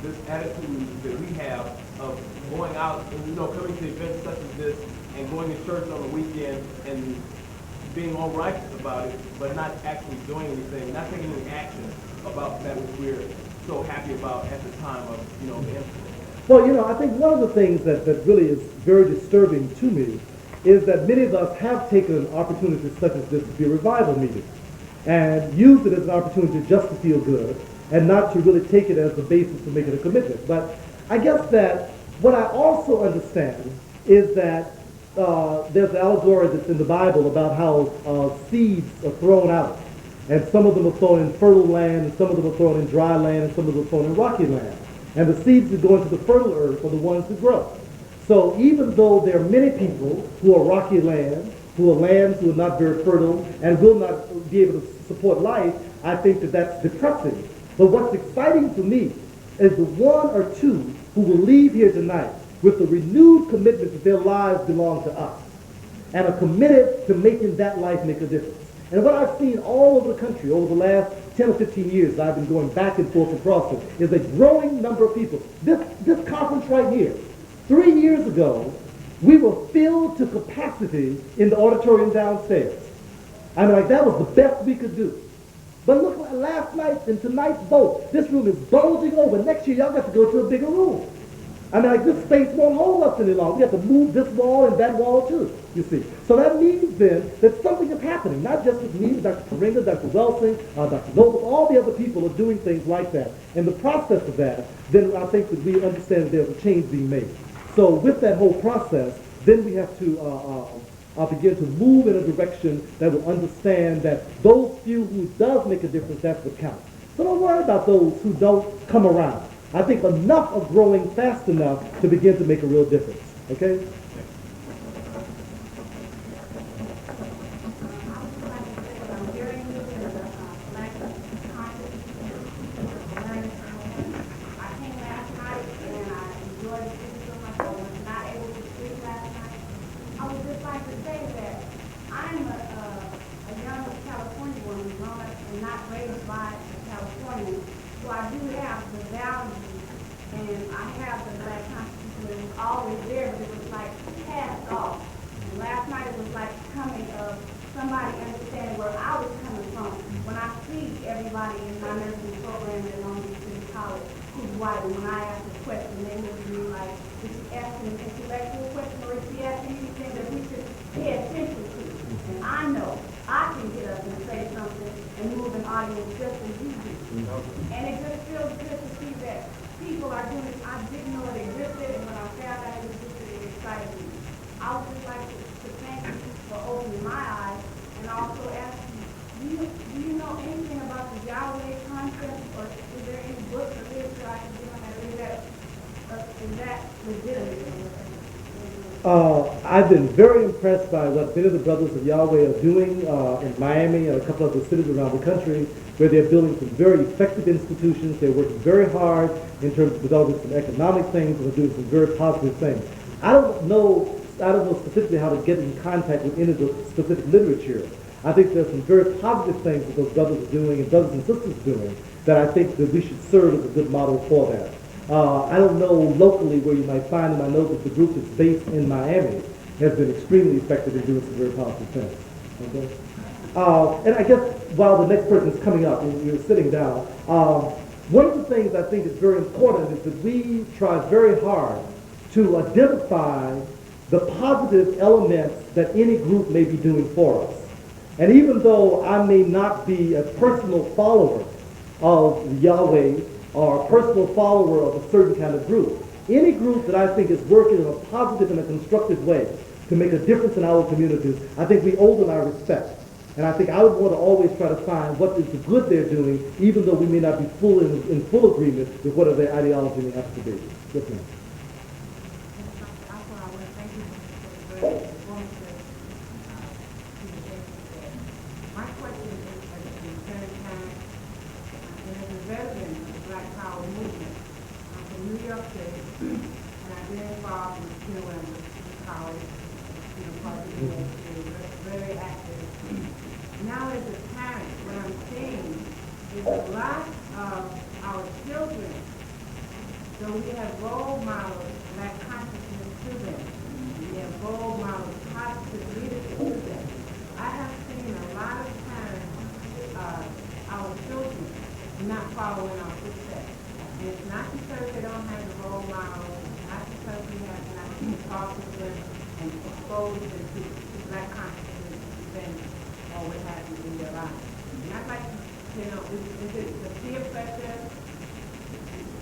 this attitude that we have of going out and coming to events such as this and going to church on the weekend and being all righteous about it, but not actually doing anything, not taking any action about that which we're so happy about at the time of the incident. Well, I think one of the things that really is very disturbing to me is that many of us have taken an opportunity such as this to be a revival meeting and used it as an opportunity just to feel good and not to really take it as the basis for making a commitment. But I guess that what I also understand is that there's an allegory that's in the Bible about how seeds are thrown out, and some of them are thrown in fertile land, and some of them are thrown in dry land, and some of them are thrown in rocky land. And the seeds that go into the fertile earth are the ones that grow. So even though there are many people who are rocky land, who are lands who are not very fertile and will not be able to support life, I think that that's depressing. But what's exciting for me is the one or two who will leave here tonight with a renewed commitment that their lives belong to us and are committed to making that life make a difference. And what I've seen all over the country over the last 10 or 15 years that I've been going back and forth across it is a growing number of people. This conference right here, 3 years ago, we were filled to capacity in the auditorium downstairs. I mean, like, that was the best we could do. But look, last night and tonight's both, this room is bulging over. Next year, y'all got to go to a bigger room. I mean, like, this space won't hold us any longer. We have to move this wall and that wall, too, you see. So that means, then, that something is happening, not just with me, Dr. Karinga, Dr. Welsing, Dr. Noble, all the other people are doing things like that. In the process of that, then I think that we understand that there's a change being made. So with that whole process, then we have to begin to move in a direction that will understand that those few who does make a difference, that's what counts. So don't worry about those who don't come around. I think enough are growing fast enough to begin to make a real difference. Okay? I've been very impressed by what many of the Brothers of Yahweh are doing in Miami and a couple of other cities around the country, where they're building some very effective institutions. They're working very hard in terms of developing some economic things, and they're doing some very positive things. I don't know specifically how to get in contact with any of the specific literature. I think there's some very positive things that those brothers are doing and brothers and sisters are doing that I think that we should serve as a good model for that. I don't know locally where you might find them. I know that the group that's based in Miami has been extremely effective in doing some very positive things. Okay? And I guess while the next person is coming up and you're sitting down, one of the things I think is very important is that we try very hard to identify the positive elements that any group may be doing for us. And even though I may not be a personal follower of Yahweh or a personal follower of a certain kind of group, any group that I think is working in a positive and a constructive way to make a difference in our communities, I think we owe them our respect. And I think I would want to always try to find what is the good they're doing, even though we may not be in full agreement with whatever their ideology may have to be. Yes, ma'am. now as a parent, what I'm seeing is a lot of our children, so we have role models lack consciousness to them. We have role models, positive leadership to them. I have seen a lot of parents, our children, not following our footsteps. And it's not because they don't have the role models, it's not because we have not taught them and exposed them to black consciousness events or what happens in their lives. And I'd like to, is it the peer pressure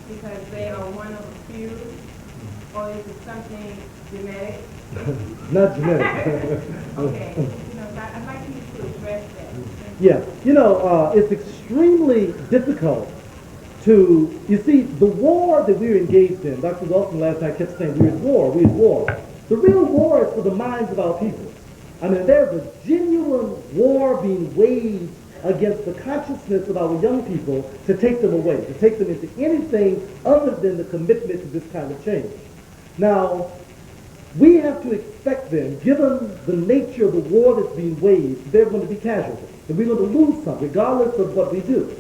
because they are one of a few, or is it something genetic? Not genetic. Okay, I'd like you to address that. Yeah, it's extremely difficult to, you see, the war that we're engaged in, Dr. Wilson last night kept saying, we're at war. The real war is for the minds of our people. I mean, there's a genuine war being waged against the consciousness of our young people to take them away, to take them into anything other than the commitment to this kind of change. Now, we have to expect then, given the nature of the war that's being waged, there are going to be casualties, and we're going to lose some, regardless of what we do.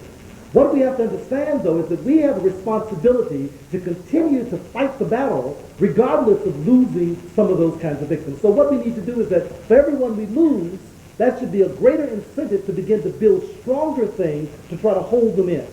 What we have to understand, though, is that we have a responsibility to continue to fight the battle, regardless of losing some of those kinds of victims. So what we need to do is that for everyone we lose, that should be a greater incentive to begin to build stronger things to try to hold them in.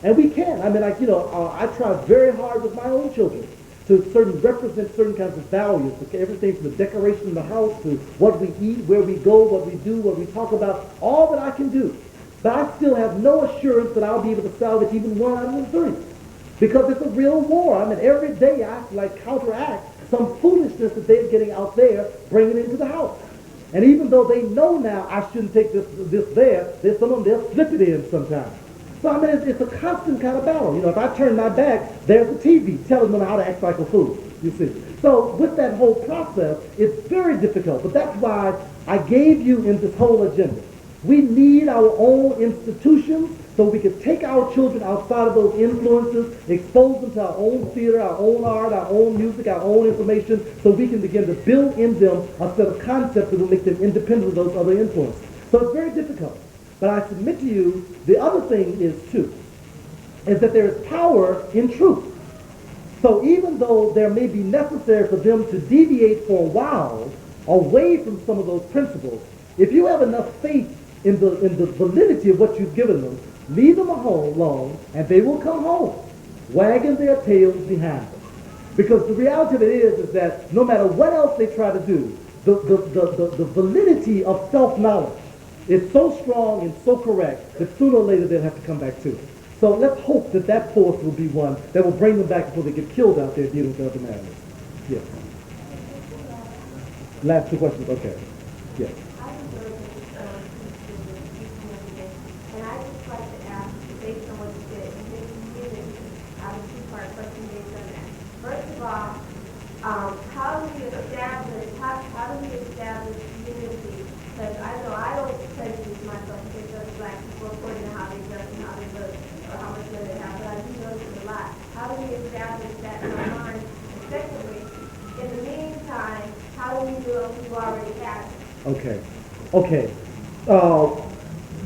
And we can. I mean, I try very hard with my own children to represent certain kinds of values, everything from the decoration of the house to what we eat, where we go, what we do, what we talk about, all that I can do. But I still have no assurance that I'll be able to salvage even 1 out of 3. Because it's a real war. I mean, every day I have to counteract some foolishness that they're getting out there, bringing into the house. And even though they know now I shouldn't take this there, there's some of them, they'll slip it in sometimes. So I mean, it's a constant kind of battle. If I turn my back, there's a TV telling them how to act like a fool, you see. So with that whole process, it's very difficult. But that's why I gave you in this whole agenda. We need our own institutions so we can take our children outside of those influences, expose them to our own theater, our own art, our own music, our own information, so we can begin to build in them a set of concepts that will make them independent of those other influences. So it's very difficult. But I submit to you, the other thing is that there is power in truth. So even though there may be necessary for them to deviate for a while away from some of those principles, if you have enough faith in the validity of what you've given them, leave them alone, and they will come home, wagging their tails behind them. Because the reality of it is that no matter what else they try to do, the validity of self-knowledge is so strong and so correct that sooner or later they'll have to come back to it. So let's hope that that force will be one that will bring them back before they get killed out there dealing with other matters. Yes. Last 2 questions. Okay. Yes. How do we establish unity? Because I know I don't prejudice myself against black people according to how they dress and how they look or how much money they have, but I do notice a lot. How do we establish that in our minds? And secondly, in the meantime, how do we do what we've already had? Okay.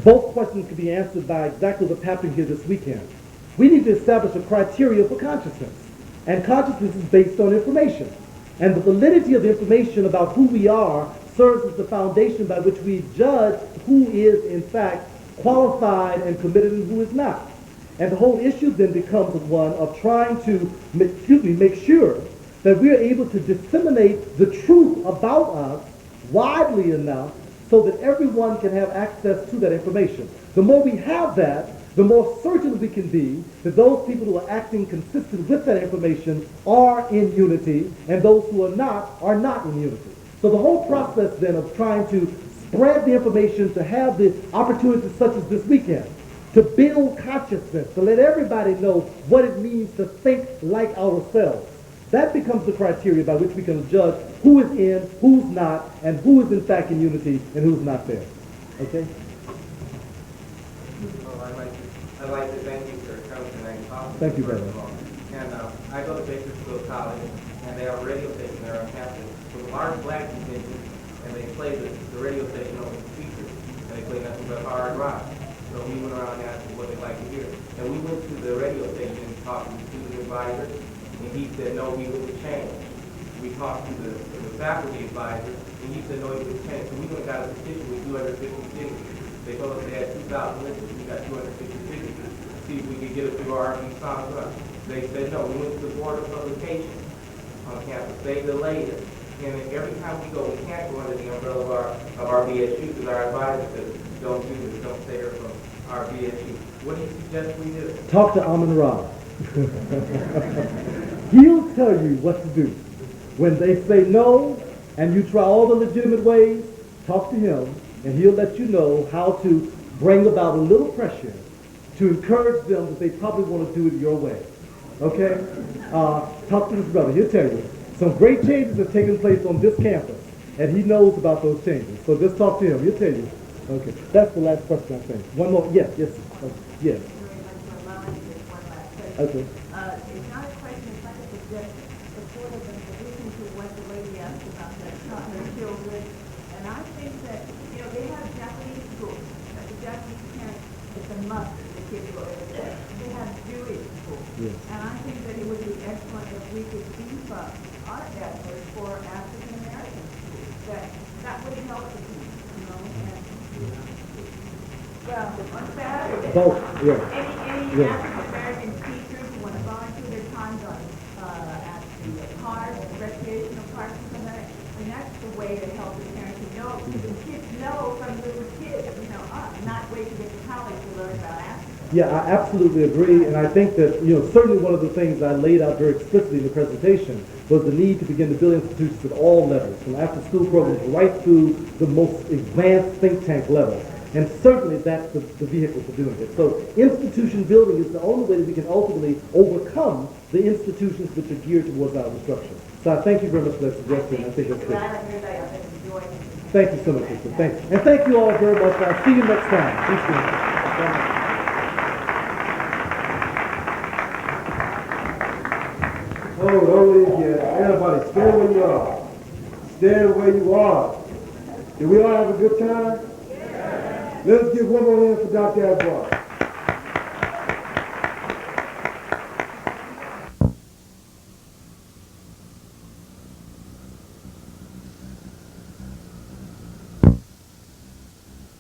Both questions can be answered by exactly what's happening here this weekend. We need to establish a criteria for consciousness. And consciousness is based on information. And the validity of the information about who we are serves as the foundation by which we judge who is, in fact, qualified and committed and who is not. And the whole issue then becomes one of trying to make sure that we are able to disseminate the truth about us widely enough so that everyone can have access to that information. The more we have that, the more certain we can be that those people who are acting consistent with that information are in unity, and those who are not in unity. So the whole process then of trying to spread the information, to have the opportunities such as this weekend, to build consciousness, to let everybody know what it means to think like ourselves, that becomes the criteria by which we can judge who is in, who's not, and who is in fact in unity and who's not there. Okay? I'd like to thank you for coming tonight and talking. Thank you, brother. And I go to Bakersfield College, and they have a radio station there on campus with a large black contingent, and they play the radio station over the speakers. And They play nothing but hard rock. So we went around and asked them what they like to hear. And we went to the radio station and talked to the student advisor, and he said no, he wouldn't change. We talked to the faculty advisor, and he said no, he wouldn't change. So we went and got a petition with 250 signatures. They told us they had 2,000 listeners. We got 250 signatures. See if we could get it through our R&B songs up. They said no. We went to the board of publication on campus. They delayed it. And every time we go, we can't go under the umbrella of our BSU because our advisor says, don't do this, don't stay here from our BSU. What do you suggest we do? Talk to Amon Ra. He'll tell you what to do. When they say no, and you try all the legitimate ways, talk to him, and he'll let you know how to bring about a little pressure to encourage them that they probably want to do it your way. Okay? Talk to his brother. He'll tell you. Some great changes have taken place on this campus, and he knows about those changes. So just talk to him. He'll tell you. Okay. That's the last question, I think. One more. Yes. Yes. Yes. Okay. It's not a question, it's like a suggestion. It's sort of in addition to what the lady asked about her children. And I think that, they have Japanese schools. As a Japanese parent, it's a must that the kids go over there. They have Jewish schools. Yes. And I think that it would be excellent if we could beef up our efforts for African American schools. That would help the people, and well, on Saturday, Both, yeah. any Yeah. African American teachers who want to volunteer their time at the parks, recreational parks, and something like that. I mean, that's the way to help the parents to know, because the kids know from little kids, not wait to get to college to learn about Africa. Yeah, I absolutely agree, and I think that, certainly one of the things I laid out very explicitly in the presentation was the need to begin to build institutions at all levels, from after-school programs right through the most advanced think tank level. And certainly that's the vehicle for doing it. So institution building is the only way that we can ultimately overcome the institutions which are geared towards our destruction. So I thank you very much for that suggestion. I think that's good. Thank you so much, sister. Thank you. And thank you all very much. I'll see you next time. Oh, don't leave yet. Everybody, stay where you are. Stay where you are. Did we all have a good time? Let's give one more hand for Dr. Akbar.